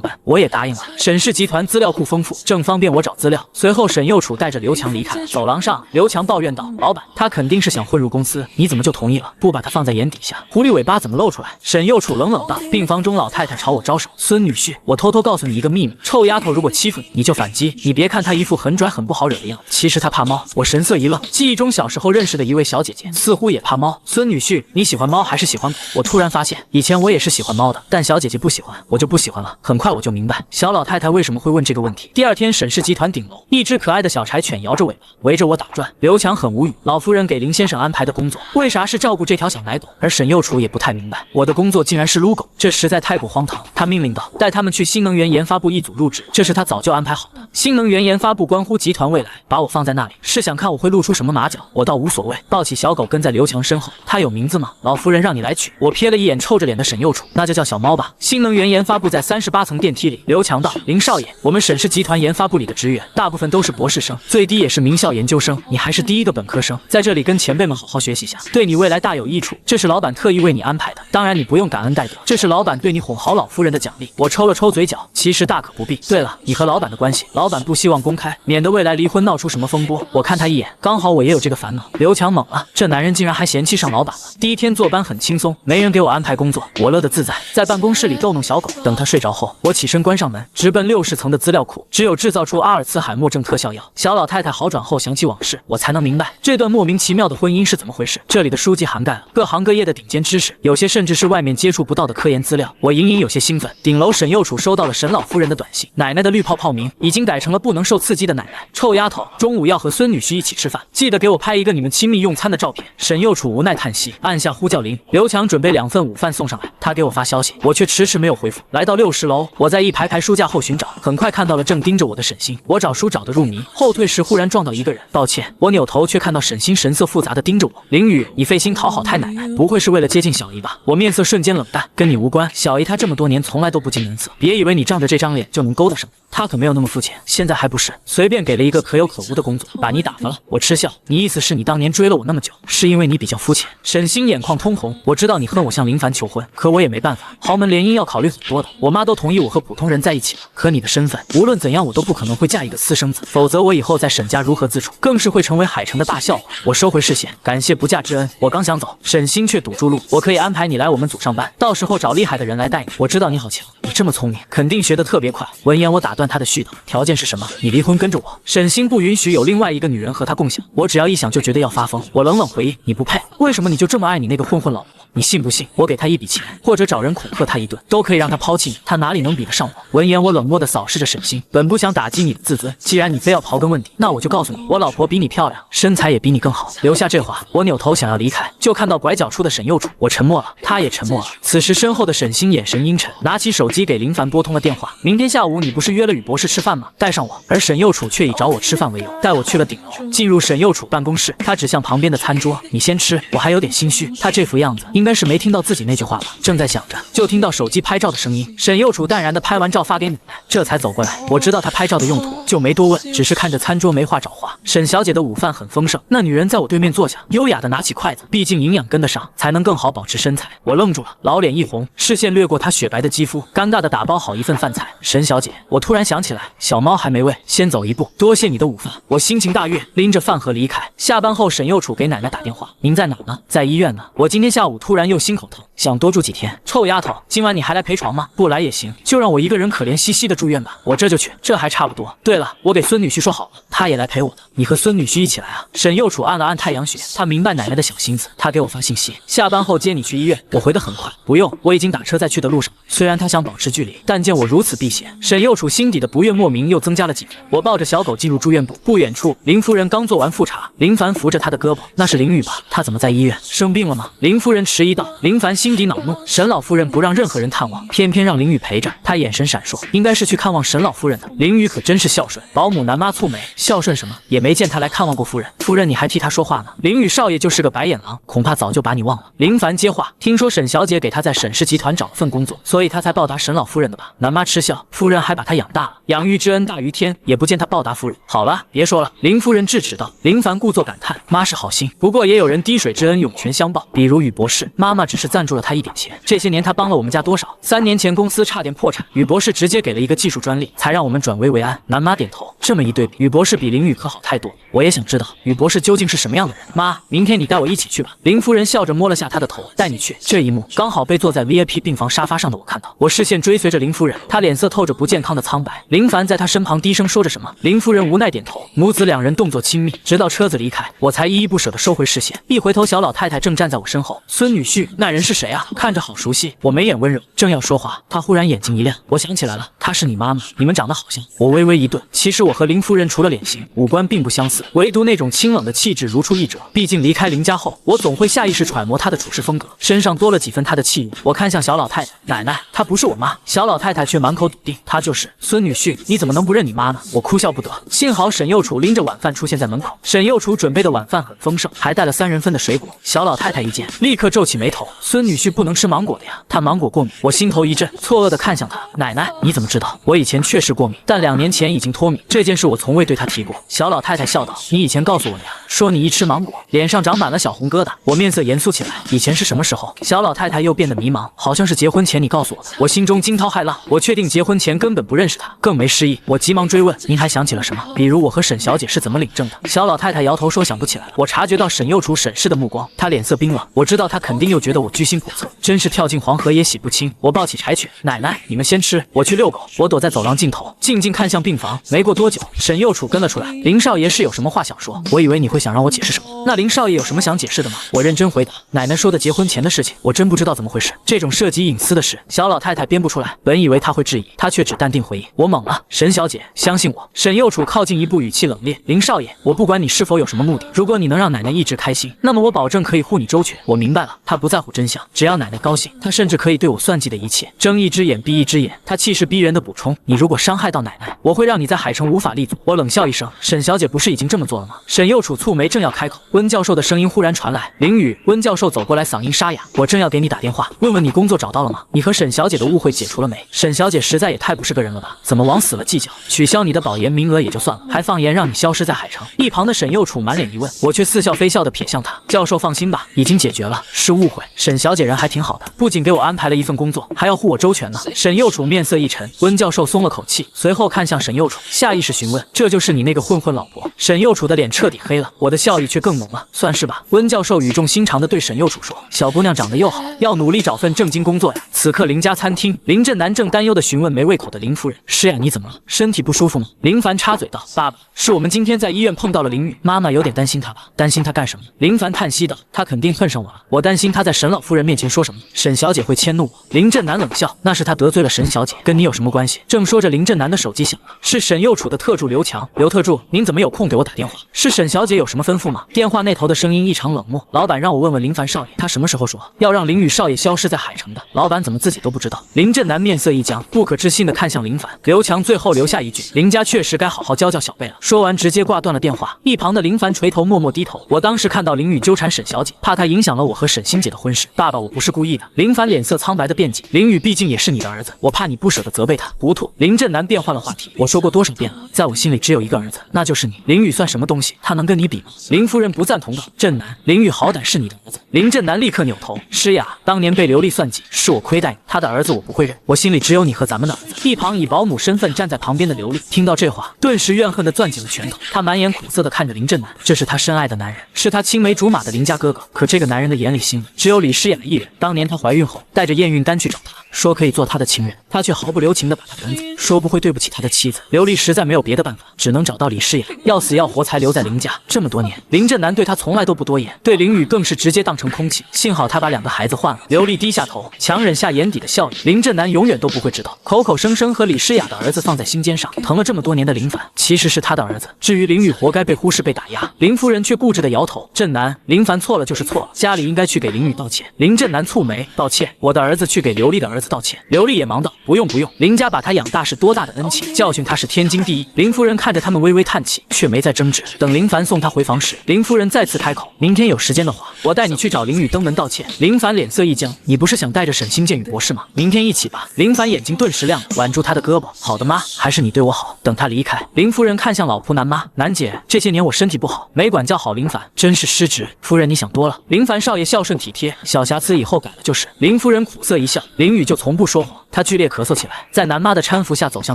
班。”我也答应了。沈氏集团资料库丰富，正方便我找资料。随后，沈右楚带着刘强离开。走廊上，刘强抱怨道：“老板，他肯定是想混入公司，你怎么就同意了？不把他放在眼底下，狐狸尾巴怎么露出来？”沈右楚冷冷道。病房中，老太太朝我招手：“孙女婿，我偷偷告诉你一个秘密，臭丫头如果欺负你，你就反击。你别看她一副很拽很不好惹的样子，其实她怕猫。”我神色一愣，记忆中小时候认识的一位小姐姐，似乎也怕猫。孙女婿，你喜欢猫还是喜欢狗？我突然发现，以前我也是喜欢猫的，但小姐姐不喜欢，我就不喜欢了。很快我就明白小老太太为什么会问这个问题。第二天，沈氏集团顶楼，一只可爱的小柴犬摇着尾巴围着我打转。刘强很无语，老夫人给林先生安排的工作，为啥是照顾这条小奶狗？而沈右楚也不太明白，我的工作竟然是撸狗，这实在太过荒唐。他命令道：“带他们去新能源研发部一组入职。”这是他早就安排好的。新能源研发部关乎集团未来，把我放在那里，是想看我会露出什么马脚。我倒无所谓，抱起小狗跟在刘强身后。他有名字吗？老夫人让你来取。我瞥了一眼臭着脸的沈右楚，那就叫小猫吧。新能源研发部在38层电梯里。刘强道：“林少爷，我们沈氏集团研发部里的职员大部分都是博士生，最低也是名校研究生，你还是第一个本科生，在这里跟前辈们好好学习一下，对你未来大有益处。这是老板特意为你安排的，当然你不用感恩戴德，这是老板对你哄好老夫人的奖励。”我抽了抽嘴角，其实大可不必。对了，你和老板的关系，老板不希望公开，免得未来离婚闹出什么风波。我看他一眼，刚好我也有这个烦恼。刘强懵了，这男人竟然还嫌弃上老板了。第一天坐班很轻松，没人给我安排工作，我乐得自在，在办公室里逗弄小狗。等他睡着后，我起身关上门，直奔60层的资料库。只有制造出阿尔茨海默症特效药。小老太太好转后想起往事，我才能明白这段莫名其妙的婚姻是怎么回事。这里的书籍涵盖了各行各业的顶尖知识，有些甚至是外面接触不到的科研资料。我隐隐有些兴奋。顶楼沈右楚收到了沈老夫人的短信，奶奶的绿泡泡名已经改成了不能受刺激的奶奶。臭丫头，中午要和孙女婿一起吃饭，记得给我拍一个你们亲密用餐的照片。沈右楚无奈叹息，按下呼叫铃。刘强准备2份午饭送上来，他给我发消息，我却迟迟没有回复。来到60楼，我在一排排书架后寻找，很快看到了正盯着我的沈星。我找书找得入迷，后退时忽然撞到一个人，抱歉。我扭头却看到沈星神色复杂的盯着我。林雨，你费心讨好太奶奶，不会是为了接近小姨吧？我面色瞬间冷淡，跟你无关。小姨她这么多年从来都不近人色，别以为你仗着这张脸就能勾搭上她可没有那么肤浅。现在还不是随便给了一个可有可无的工作，把你打发了。我嗤笑，你意思是你当年追了我那么久，是因为你比较肤浅？沈星眼眶通红，我知道你恨我向林凡求婚，可我也没办法，豪门联姻要考虑很多的。我妈都同意我和普通人在一起了，可你的身份，无论怎样我都不可能会嫁一个私生子，否则我以后在沈家如何自处，更是会成为海城的大笑话。我收回视线，感谢不嫁之恩。我刚想走，沈星却堵住路，我可以安排你来我们组上班，到时候找厉害的人来带你。我知道你好强，你这么聪明，肯定学得特别快。闻言我打断他的絮叨，条件是什么？你离婚跟着我。沈星不允许有另外一个女人和他共享，我只要一想就觉得要发疯。我冷冷回应，你不配。为什么你就这么爱你那个混混老婆？你信不信我给他一笔钱，或者找人恐吓他一顿，都可以让他抛弃你，他哪里能比得上我？闻言我冷漠地扫视着沈星，本不想打击你的自尊，既然你非要刨根问底，那我就告诉你，我老婆比你漂亮，身材也比你更好。留下这话，我扭头想要离开，就看到拐角处的沈右楚，我沉默了，他也沉默了。此时身后的沈星眼神阴沉，拿起手机给林凡拨通了电话。明天下午你不是约了宇博士吃饭吗？带上我。而沈右楚却以找我吃饭为由，带我去了顶楼。进入沈右楚办公室，他指向旁边的餐桌，你先吃，我还有点心虚。他这副样子，应该是没听到自己那句话吧。正在想着，就听到手机拍照的声音。沈右楚淡然的拍完照发给奶奶，这才走过来。我知道他拍照的用途，就没多问，只是看着餐桌没话找话。沈小姐的午饭很丰盛，那女人在我对面坐下，优雅的拿起筷子，毕竟营养跟得上，才能更好保持身材。我愣住了，老脸一红，视线掠过她雪白的肌肤，尴尬的打包好一份饭菜。沈小姐，我突然想起来，小猫还没喂，先走一步，多谢你的午饭。我心情大悦，拎着饭盒离开。下班后，沈右楚给奶奶打电话，您在哪呢？在医院呢。我今天下午突然又心口疼，想多住几天。臭丫头，今晚你还来陪床吗？不来也行，就让我一个人可怜兮兮的住院吧，我这就去，这还差不多。对了，我给孙女婿说好了，他也来陪我的。你和孙女婿一起来啊？沈右楚按了按太阳穴，他明白奶奶的小心思，他给我发信息，下班后接你去医院。我回得很快，不用，我已经打车在去的路上。虽然他想保持距离，但见我如此避嫌，沈右楚心底的不悦莫名又增加了几分。我抱着小狗进入住院部，不远处林夫人刚做完复查，林凡扶着她的胳膊，那是林雨吧？她怎么在医院？生病了吗？林夫人迟疑道。林凡心底恼怒，沈老夫人不让任何人探望，偏偏让林雨陪着，他眼神闪烁，应该是去看望沈老夫人的。林雨可真是孝顺。保姆南妈蹙眉，孝顺什么？也没见他来看望过夫人。夫人你还替他说话呢？林雨少爷就是个白眼狼，恐怕早就把你忘了。林凡接话，听说沈小姐给他在沈氏集团找了份工作，所以他才报答沈老夫人的吧？南妈嗤笑，夫人还把他养大了，养育之恩大于天，也不见他报答夫人。好了，别说了。林夫人制止道。林凡故作感叹，妈是好心，不过也有人滴水之恩涌泉相报，比如宇博士，妈妈只是赞助了他一点钱，这些年他帮了我们家多少？3年前公司差点破产，宇博士直接给了一个技术专利，才让我们转危为安。南妈点头，这么一对比，宇博士比林雨可好太多。我也想知道宇博士究竟是什么样的人。妈，明天你带我一起去吧。林夫人笑着摸了下他的头，带你去。这一幕刚好被坐在 VIP 病房沙发上的我看到，我视线追随着林夫人，她脸色透着不健康的苍白。林凡在她身旁低声说着什么，林夫人无奈点头，母子两人动作亲密，直到车子离开，我才依依不舍地收回视线。一回头，小老太太正站在我身后。孙女婿，那人是谁啊？看着好熟悉。我眉眼温柔，正要说话，她忽然眼睛一亮，我想起来了，她是你妈妈，你们长得好像。我微微一顿，其实我和林夫人除了脸型，五官并不相似，唯独那种清冷的气质如出一辙。毕竟离开林家后，我总会下意识揣摩她的处事风格，身上多了几分她的气韵。我看向小老太太，奶奶，她不是我妈。小老太太却满口笃定，她就是。孙女婿，你怎么能不认你妈呢？我哭笑不得。幸好沈右楚拎着晚饭出现在门口，沈右楚准备的晚饭很丰盛，还带了3人份的水果。小老太太一见，立刻皱起眉头，孙女婿不能吃芒果的呀，他芒果过敏。我心头一震，错愕地看向他，奶奶，你怎么知道？我以前确实过敏，但2年前已经脱敏，这件事我从未对他提过。小老太太笑道，你以前告诉我的呀，说你一吃芒果，脸上长满了小红疙瘩。我面色严肃起来，以前是什么时候？小老太太又变得迷茫，好像是结婚前你告诉我的。我心中中惊涛骇浪，我确定结婚前根本不认识他，更没失忆。我急忙追问，您还想起了什么？比如我和沈小姐是怎么领证的？小老太太摇头说想不起来了。我察觉到沈右楚审视的目光，他脸色冰冷，我知道他肯定又觉得我居心叵测，真是跳进黄河也洗不清。我抱起柴犬，奶奶，你们先吃，我去遛狗。我躲在走廊尽头，静静看向病房。没过多久，沈右楚跟了出来。林少爷是有什么话想说？我以为你会想让我解释什么。那林少爷有什么想解释的吗？我认真回答。奶奶说的结婚前的事情，我真不知道怎么回事。这种涉及隐私的事，小老太太编不出来。本以为她会质疑，她却只淡定回应。我懵了。沈小姐，相信我。沈右楚靠近一步，语气冷冽。林少爷，我不管你是否有什么目的，如果你能让奶奶一直开心，那么我保证可以护你周全。我明白了，他不在乎真相，只要奶奶高兴，他甚至可以对我算计的一切。睁一只眼闭一只眼，他气势逼人的补充：你如果伤害到奶奶，我会让你在海城无法立足。我冷笑一声，沈小姐不是已经这么做了吗？沈右楚蹙眉正要开口，温教授的声音忽然传来：林雨。温教授走过来，嗓音沙哑：我正要给你打电话，问问你工作找到了吗？你和沈小姐的误会解除了没？沈小姐实在也太不是个人了吧，怎么往死了计较？取消你的保研名额也就算了，还放言让你消失在海城。一旁的沈右楚满脸疑问，我却似笑非笑的瞥向他：教授放心吧，已经解决了，是误会。沈小姐人还挺好的，不仅给我安排了一份工作，还要护我周全呢。沈右楚面色一沉，温教授松了口气，随后看向沈右楚，下意识询问：这就是你那个混混老婆？沈右楚的脸彻底黑了，我的笑意却更浓了。算是吧。温教授语重心长地对沈右楚说：小姑娘长得又好，要努力找份正经工作呀。此刻林家餐厅，林正南正担忧地询问没胃口的林夫人：是呀，你怎么了？身体不舒服吗？林凡插嘴道：爸爸，是我们今天在医院碰到了林雨，妈妈有点担心她吧。担心她干什么？林凡叹息道：她肯定恨上我了，我担心她在沈老夫人面前说什么，沈小姐会迁怒我。林正南冷笑：那是她得罪了沈小姐，跟你有什么关系？正说着，林正南的手机响了，是沈右楚的特助刘强。刘特助，您怎么有空给我打电话？是沈小姐有什么吩咐吗？电话那头的声音异常冷漠。老板让我问问林凡少爷，他什么时候说要让林雨少爷消失在海城的？老板怎么自己都不知道？林正南面色一僵，不可置信地看向林凡。刘强最后留下一句：林家确实该好好教教小辈了。说完直接挂断了电话。一旁的林凡垂头默默低头。我当时看到林雨纠缠沈小姐，怕她影响了我和沈欣姐的婚事。爸爸，我不是故意的。林凡脸色苍白的辩解：林雨毕竟也是你的儿子，我怕你不舍得责备他。糊涂。林正南变换了话题：我说过多少遍了，在我心里只有一个儿子，那就是你。林雨算什么东西？他能跟你比吗？林夫人不赞同道：正南，林雨好歹是你的儿子。林正南立刻扭头：诗雅，当年被刘丽算计，是我亏待你，他的儿子我不会认，我心里只有你和咱们的儿子。一旁以保姆身份站在旁边的刘丽听到这话，顿时怨恨地攥紧了拳头。她满眼苦涩地看着林正南，这是他深爱的男人，是他青梅竹马的林家哥哥。可这个男人的眼里心里只有李诗雅一人。当年她怀孕后，带着验孕单去找他，说可以做他的情人，他却毫不留情地把他赶走，说不会对不起他的妻子。刘丽实在没有别的办法，只能找到李诗雅，要死要活才留在林家。这么多年，林正南对他从来都不多言，对林雨更是直接当成空气。幸好他把2个孩子换了。刘丽低下头，强忍下眼底的笑意。林正南永远都不会知道，口口声声和李诗雅的儿子放在心尖上，疼了这么多年的林凡，其实是他的儿子。至于林雨，活该被忽视被打压。林夫人却固执地摇头：正南，林凡错了就是错了，家里应该去给林雨道歉。林正南蹙眉：抱歉，我的儿子去给刘丽的儿子道歉。刘丽也忙道：不用不用，林家把他养大是多大的恩情，教训他是天经地义。林夫人看着他们微微叹气，却没再争执。等林凡送他回房时，林夫人再次开口：明天有时间的话，我带你去找林雨登门道歉。林凡脸色一僵：你不是想带着沈星见雨博士吗？明天一起吧。林凡眼睛顿时亮了，挽住他的胳膊：好的妈，还是你对我好。等他离开，林夫人看向老仆南妈：南姐，这些年我身体不好，没管教好林凡，真是失职。夫人你想多了。林凡少爷孝顺体贴，小瑕疵以后改了就是。林夫人苦涩一笑：林雨就从不说谎。他剧烈咳嗽起来，在南妈的搀扶下走向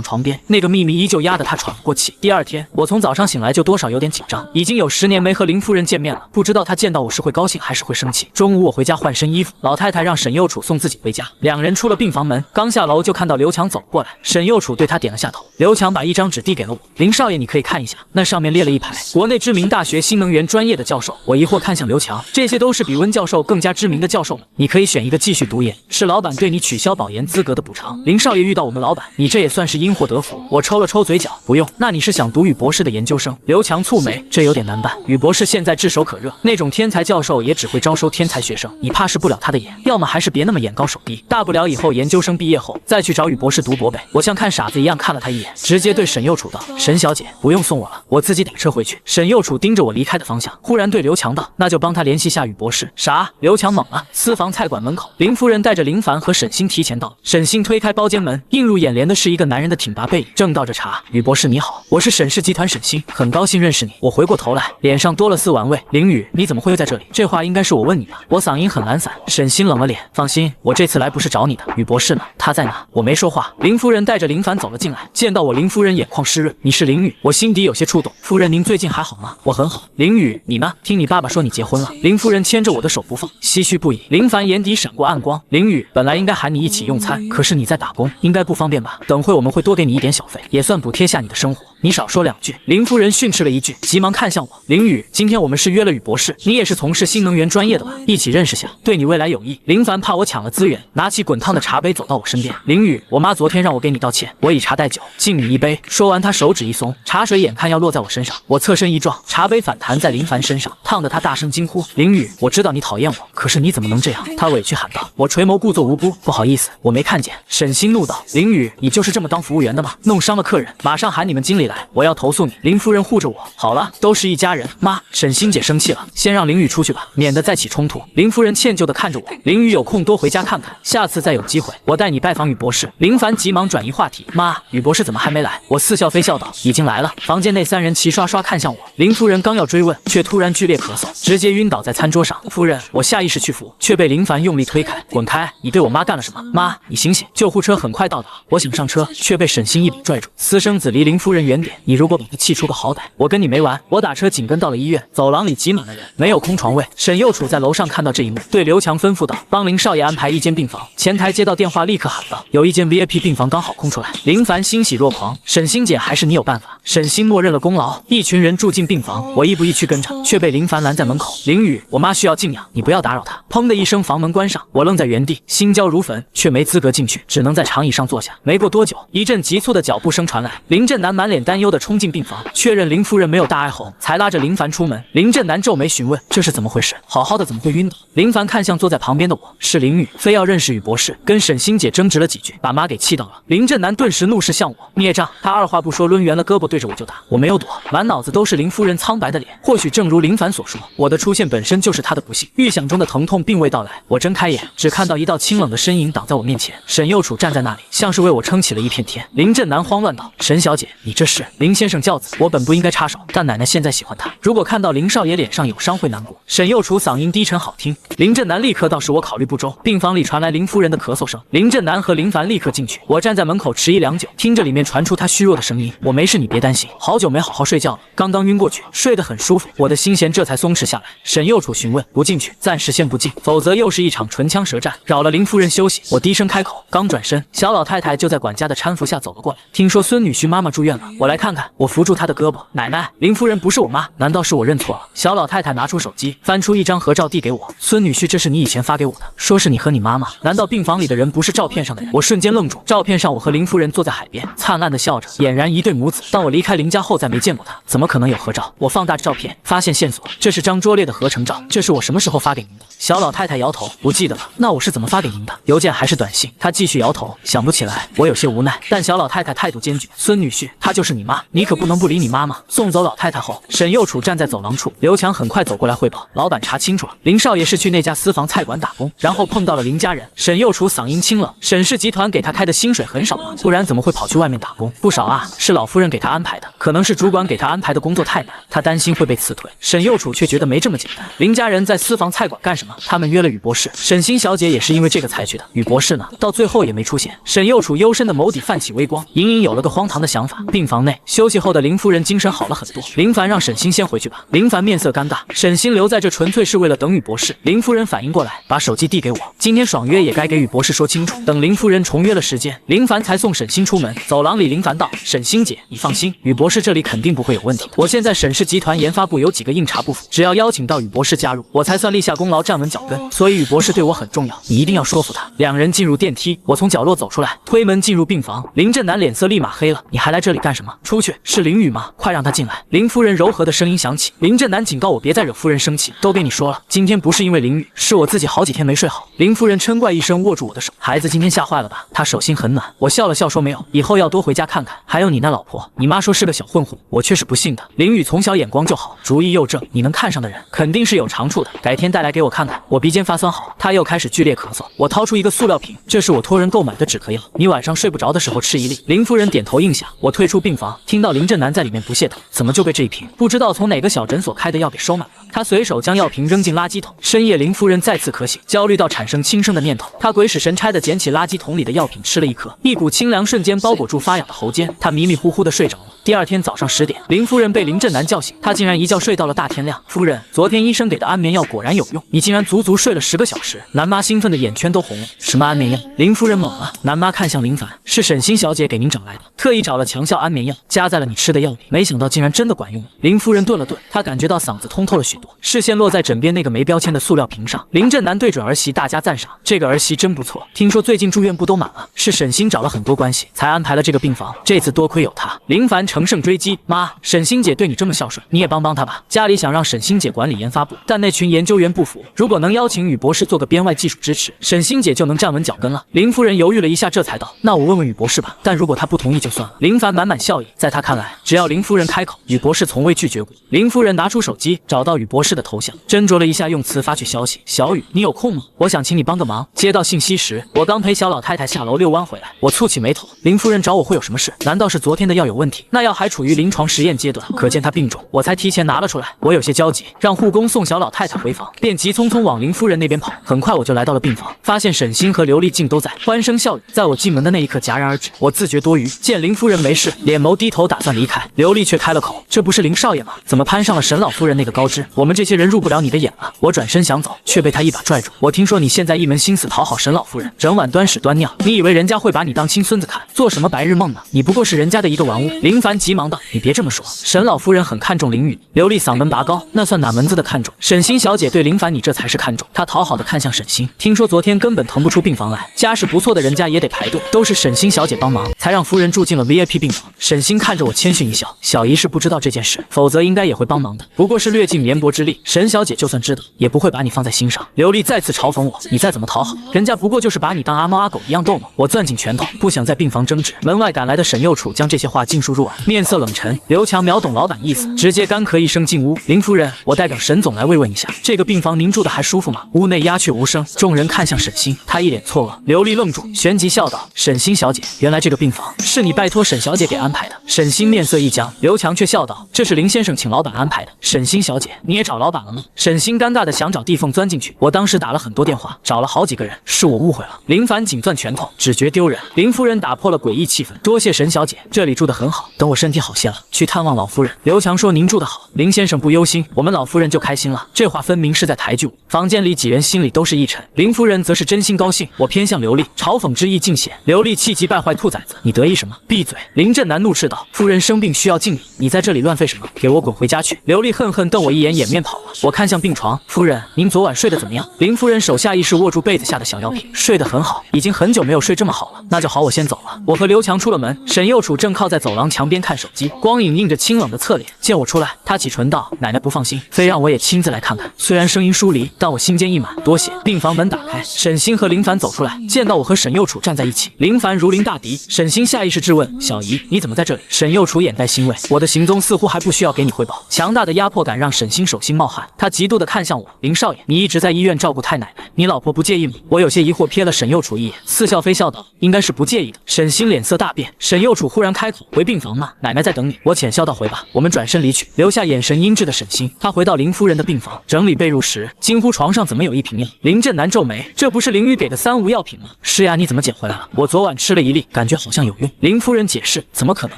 床边，那个秘密依旧压得他喘不过气。第二天，我从早上醒来就多少有点紧张，已经有10年没和林夫人见面了，不知道她见到我是会高兴还是会生气。中午我回家换身衣服，老太太让沈右楚送自己回家。2人出了病房门，刚下楼就看到刘强走过来，沈右楚对他点了下头。刘强把一张纸递给了我：林少爷，你可以看一下，那上面列了一排国内知名大学新能源专业的教授。我疑惑看向刘强，这些都是比温教授更加知名的教授们，你可以选一个继续读研，是老板对你取消保研资格的补偿。林少爷遇到我们老板，你这也算是因祸得福。我抽了抽嘴角，不用。那你是想读宇博士的研究生？刘强蹙眉，这有点难办。宇博士现在炙手可热，那种天才教授也只会招收天才学生，你怕是不了他的眼。要么还是别那么眼高手低，大不了以后研究生毕业后再去找宇博士读博呗。我像看傻子一样看了他一眼，直接对沈右楚道：沈小姐，不用送我了，我自己打车回去。沈右楚盯着我离开的方向，忽然对刘强道：那就帮他联系下宇博士。啥？刘强懵了。私房菜馆门口，林夫人带着林凡和沈星提前到了。沈星心推开包间门，映入眼帘的是一个男人的挺拔背影，正倒着茶。宇博士你好，我是沈氏集团沈星，很高兴认识你。我回过头来，脸上多了丝玩味。林宇，你怎么会又在这里？这话应该是我问你吧？我嗓音很懒散。沈星冷了脸，放心，我这次来不是找你的。宇博士呢？他在哪？我没说话。林夫人带着林凡走了进来，见到我，林夫人眼眶湿润。你是林宇？我心底有些触动。夫人，您最近还好吗？我很好。林宇，你呢？听你爸爸说你结婚了。林夫人牵着我的手不放，唏嘘不已。林凡眼底闪过暗光。林宇，本来应该喊你一起用餐，可是你在打工，应该不方便吧？等会我们会多给你一点小费，也算补贴下你的生活。你少说两句。林夫人训斥了一句，急忙看向我。林宇，今天我们是约了宇博士，你也是从事新能源专业的吧？一起认识下，对你未来有益。林凡怕我抢了资源，拿起滚烫的茶杯走到我身边。林宇，我妈昨天让我给你道歉，我以茶代酒，敬你一杯。说完，他手指一松，茶水眼看要落在我身上，我侧身一撞，茶杯反弹在林凡身上，烫得他大声惊呼。林宇，我知道你讨厌我，可是你怎么能这样？他委屈喊道。我垂眸故作无辜，不好意思，我没看见。沈星怒道。林宇，你就是这么当服务员的吗？弄伤了客人，马上喊你们经理来，我要投诉你。林夫人护着我。好了，都是一家人。妈，沈星姐生气了，先让林宇出去吧，免得再起冲突。林夫人歉疚地看着我。林宇有空多回家看看，下次再有机会，我带你拜访宇博士。林凡急忙转移话题。妈，宇博士怎么还没来？我似笑非笑道。已经来了。房间内三人齐刷刷看向我。林夫人刚要追问，却突然剧烈咳嗽，直接晕倒在餐桌上。夫人，我下意识去扶，却被林凡用力推开。滚开！你对我妈干了什么？妈，你醒醒！救护车很快到达，我想上车，却被沈星一笔拽住。私生子离林夫人远点，你如果把她气出个好歹，我跟你没完。我打车紧跟到了医院，走廊里挤满了人，没有空床位。沈右楚在楼上看到这一幕，对刘强吩咐道：帮林少爷安排一间病房。前台接到电话，立刻喊道：有一间 VIP 病房刚好空出来。林凡欣喜若狂，沈星姐还是你有办法。沈星默认了功劳，一群人住进病房，我亦步亦趋跟着，却被林凡拦在门口。林宇，我妈需要静养，你不要打扰她。砰的一声，房门关上，我愣在原地，心焦如焚，却没资格进去，只能在长椅上坐下。没过多久，一阵急促的脚步声传来，林振南满脸担忧地冲进病房，确认林夫人没有大碍后，才拉着林凡出门。林振南皱眉询问：这是怎么回事？好好的怎么会晕倒？林凡看向坐在旁边的我，是林宇，非要认识宇博士，跟沈星姐争执了几句，把妈给气到了。林振南顿时怒视向我，孽障！他二话不说，抡圆了胳膊对着我就打。我没有躲，满脑子都是林夫人苍白的脸。或许正如林凡所说，我的出现本身就是他的不幸。预想中的疼痛并未到来，我睁开眼，只看到一道清冷的身影挡在我面前。沈右楚站在那里，像是为我撑起了一片天。林振南慌乱道：沈小姐，你这是？林先生教子，我本不应该插手，但奶奶现在喜欢他，如果看到林少爷脸上有伤会难过。沈右楚嗓音低沉好听。林振南立刻道：是我考虑不周。病房里传来林夫人的咳嗽声，林振南和林凡立刻进去。我站在门口迟疑良久，听着里面传出他虚弱的声音：我没事，你别担心，好久没好好睡觉了，刚刚晕过去，睡得很舒服。我的心弦这才松弛下来。沈右楚询问：不进去，暂时先不进，否则又是一场唇枪舌战，扰了林夫人休息。我低声开口，刚转身，小老太太就在管家的搀扶下走了过来。听说孙女婿妈妈住院了，我来看看。我扶住她的胳膊。奶奶，林夫人不是我妈，难道是我认错了？小老太太拿出手机，翻出一张合照递给我。孙女婿，这是你以前发给我的，说是你和你妈妈。难道病房里的人不是照片上的人？我瞬间愣住。照片上我和林夫人坐在海边，灿烂的笑着，俨然一对母子。当我离开林家后再没见过她，怎么可能有合照？我放大照片，发现线索，这是张拙劣的合成照。这是我什么时候发给您的？小老太太摇头，不记得了。那我是怎么发给您的？邮件还是短信？她继续摇头，想不起来。我有些无奈，但小老太太态度坚决。孙女婿，她就是你妈，你可不能不理你妈妈。送走老太太后，沈右楚站在走廊处，刘强很快走过来汇报，老板查清楚了，林少爷是去那家私房菜馆打工，然后碰到了林家人。沈右楚嗓音清冷，沈氏集团给他开的薪水很少吗？不然怎么会跑去外面打工？不少啊，是老夫人给他安排的，可能是主管给他安排的工作太难，他担心会被辞退。沈右楚却觉得没这么简单。林家人在私房菜馆干什么？他们约了宇博士，沈星小姐也是因为这个才去的。宇博士呢？到最后也没出现。沈右楚幽深的眸底泛起微光，隐隐有了个荒唐的想法。病房内休息后的林夫人精神好了很多。林凡让沈星先回去吧。林凡面色尴尬，沈星留在这纯粹是为了等宇博士。林夫人反应过来，把手机递给我，今天爽约也该给宇博士说清楚。等林夫人重约了时间，林凡才送沈星出门。走廊里，林凡道：沈星姐，你放心，宇博士这里肯定不会有问题。我现在沈氏集团研发部有几个硬茬不服，只要邀请到宇博士加入，我才算立下功劳，站稳脚跟。所以宇博士对我很重要，你一定要说服他。两人进入电梯，我从角落走出来，推门进入病房。林振南脸色立马黑了，你还来这里干什么？吗？出去，是林雨吗？快让他进来。林夫人柔和的声音响起。林正南警告我别再惹夫人生气，都给你说了，今天不是因为林雨，是我自己好几天没睡好。林夫人嗔怪一声，握住我的手。孩子今天吓坏了吧？他手心很暖。我笑了笑说没有，以后要多回家看看。还有你那老婆，你妈说是个小混混，我却是不信的。林雨从小眼光就好，主意又正，你能看上的人肯定是有长处的，改天带来给我看看。我鼻尖发酸好，他又开始剧烈咳嗽。我掏出一个塑料瓶，这是我托人购买的止咳药，你晚上睡不着的时候吃一粒。林夫人点头应下。我退出病房，听到林正南在里面不屑道：“怎么就被这一瓶不知道从哪个小诊所开的药给收买了？”他随手将药瓶扔进垃圾桶。深夜，林夫人再次咳醒，焦虑到产生轻生的念头。她鬼使神差地捡起垃圾桶里的药品，吃了一颗，一股清凉瞬间包裹住发痒的喉间。她迷迷糊糊地睡着了。第二天早上10点，林夫人被林正南叫醒，她竟然一觉睡到了大天亮。夫人，昨天医生给的安眠药果然有用，你竟然足足睡了10个小时。南妈兴奋的眼圈都红了。什么安眠药？林夫人懵了。南妈看向林凡，是沈欣小姐给您找来的，特意找了强效安眠药，加在了你吃的药里，没想到竟然真的管用了。林夫人顿了顿，她感觉到嗓子通透了许多，视线落在枕边那个没标签的塑料瓶上。林正南对准儿媳大加赞赏，这个儿媳真不错，听说最近住院部都满了，是沈欣找了很多关系才安排了这个病房，这次多亏有她。林凡乘胜追击，妈，沈欣姐对你这么孝顺，你也帮帮她吧。家里想让沈欣姐管理研发部，但那群研究员不服，如果能邀请宇博士做个编外技术支持，沈欣姐就能站稳脚跟了。林夫人犹豫了一下，这才道：“那我问问宇博士吧，但如果他不同意就算了。”林凡满满笑意，在他看来，只要林夫人开口，宇博士从未拒绝过。林夫人拿出手机，找到宇博士的头像，斟酌了一下用词发去消息：“小宇，你有空吗？我想请你帮个忙。”接到信息时，我刚陪小老太太下楼遛弯回来，我蹙起眉头，林夫人找我会有什么事？难道是昨天的药有问题？那药还处于临床实验阶段，可见她病重，我才提前拿了出来。我有些焦急，让护工送小老太太回房，便急匆匆往林夫人那边跑。很快我就来到了病房，发现沈欣和刘丽静都在，欢声笑语。在我进门的那一刻戛然而止。我自觉多余，见林夫人没事，脸眸低头打算离开，刘丽却开了口：“这不是林少爷吗？怎么攀上了沈老夫人那个高枝？我们这些人入不了你的眼了。”我转身想走，却被他一把拽住。我听说你现在一门心思讨好沈老夫人，整晚端屎端尿，你以为人家会把你当亲孙子看，做什么白日梦呢？你不过是人家的一个玩物。林凡急忙道：“你别这么说，沈老夫人很看重林雨。”刘丽嗓门拔高：“那算哪门子的看重？沈欣小姐对林凡你这才是看重。”她讨好的看向沈欣，听说昨天根本腾不出病房来，家世不错的人家也得排队，都是沈欣小姐帮忙，才让夫人住进了 VIP 病房。沈欣看着我谦逊一笑：“小姨是不知道这件事，否则应该也会帮忙的，不过是略尽绵薄之力。沈小姐就算知道，也不会把你放在心上。”刘丽再次嘲讽我：“你再怎么讨好，人家不过就是把你当阿猫阿狗一样逗弄。”我攥紧拳头，不想在病房争执。门外赶来的沈右楚将这些话尽数入耳，面色冷沉。刘强秒懂老板意思，直接干咳一声进屋：“林夫人，我代表沈总来慰问一下，这个病房您住的还舒服吗？”屋内鸦雀无声，众人看向沈欣，她一脸错愕。刘丽愣住，旋即笑道：“沈欣小姐，原来这个病房是你拜托沈小姐给安排的。”沈欣面色一僵，刘强却笑道：“这是林先生请老板安排的。沈欣小姐，你也找老板了吗？”沈欣尴尬的想找地缝钻进去，我当时打了很多电话，找了好几个人，是我误会了。林凡紧攥拳头，只觉丢人。林夫人打破了诡异气氛：“多谢沈小姐，这里住得很好，等我身体好些了，去探望老夫人。”刘强说：“您住得好，林先生不忧心，我们老夫人就开心了。”这话分明是在抬举我。房间里几人心里都是一沉，林夫人则是真心高兴。我偏向刘丽，嘲讽之意尽显。刘丽气急败坏：“兔崽子，你得意什么？闭嘴！”林正南怒斥道：“夫人生病需要敬礼，你在这里乱费什么？给我滚回家去！”刘丽恨恨瞪我一眼，掩面跑了。我看向病床：“夫人，您昨晚睡得怎么样？”林夫人手下意识握住被子下的小药瓶：“睡得很好，已经很久没有睡这么好了。”那就好，我先走了。我和刘强出了门，沈右楚正靠在走廊墙边看手机，光影映着清冷的侧脸。见我出来，他启唇道：“奶奶不放心，非让我也亲自来看看。”虽然声音疏离，但我心间一满，多谢。病房门打开，沈欣和林凡走出来，见到我和沈右楚站在一起，林凡如临大敌。沈欣下意识质问：“小姨，你怎么在这里？”沈右楚眼带欣慰：“我的行踪似乎还不需要给你汇报。”强大的压迫感让沈欣手心冒汗，他嫉妒地看向我：“林少爷，你一直在医院照顾太奶奶，你老婆不介意吗？”我有些疑惑瞥了沈右楚一眼，似笑非笑道：“应该是不介意的。”沈欣脸色大变。沈右楚忽然开口：“回病房吗？奶奶在等你。”我浅笑道：“回吧。”我们转身离去，留下眼神阴鸷的沈欣。他回到林夫人的病房，整理被褥时，惊呼：“床上怎么有一瓶药？”林正南皱眉：“这不是林雨给的3无药品吗？”“是呀，你怎么捡回来了？”“我昨晚吃了一粒，感觉好像有用。”林夫人解释：“怎么可能？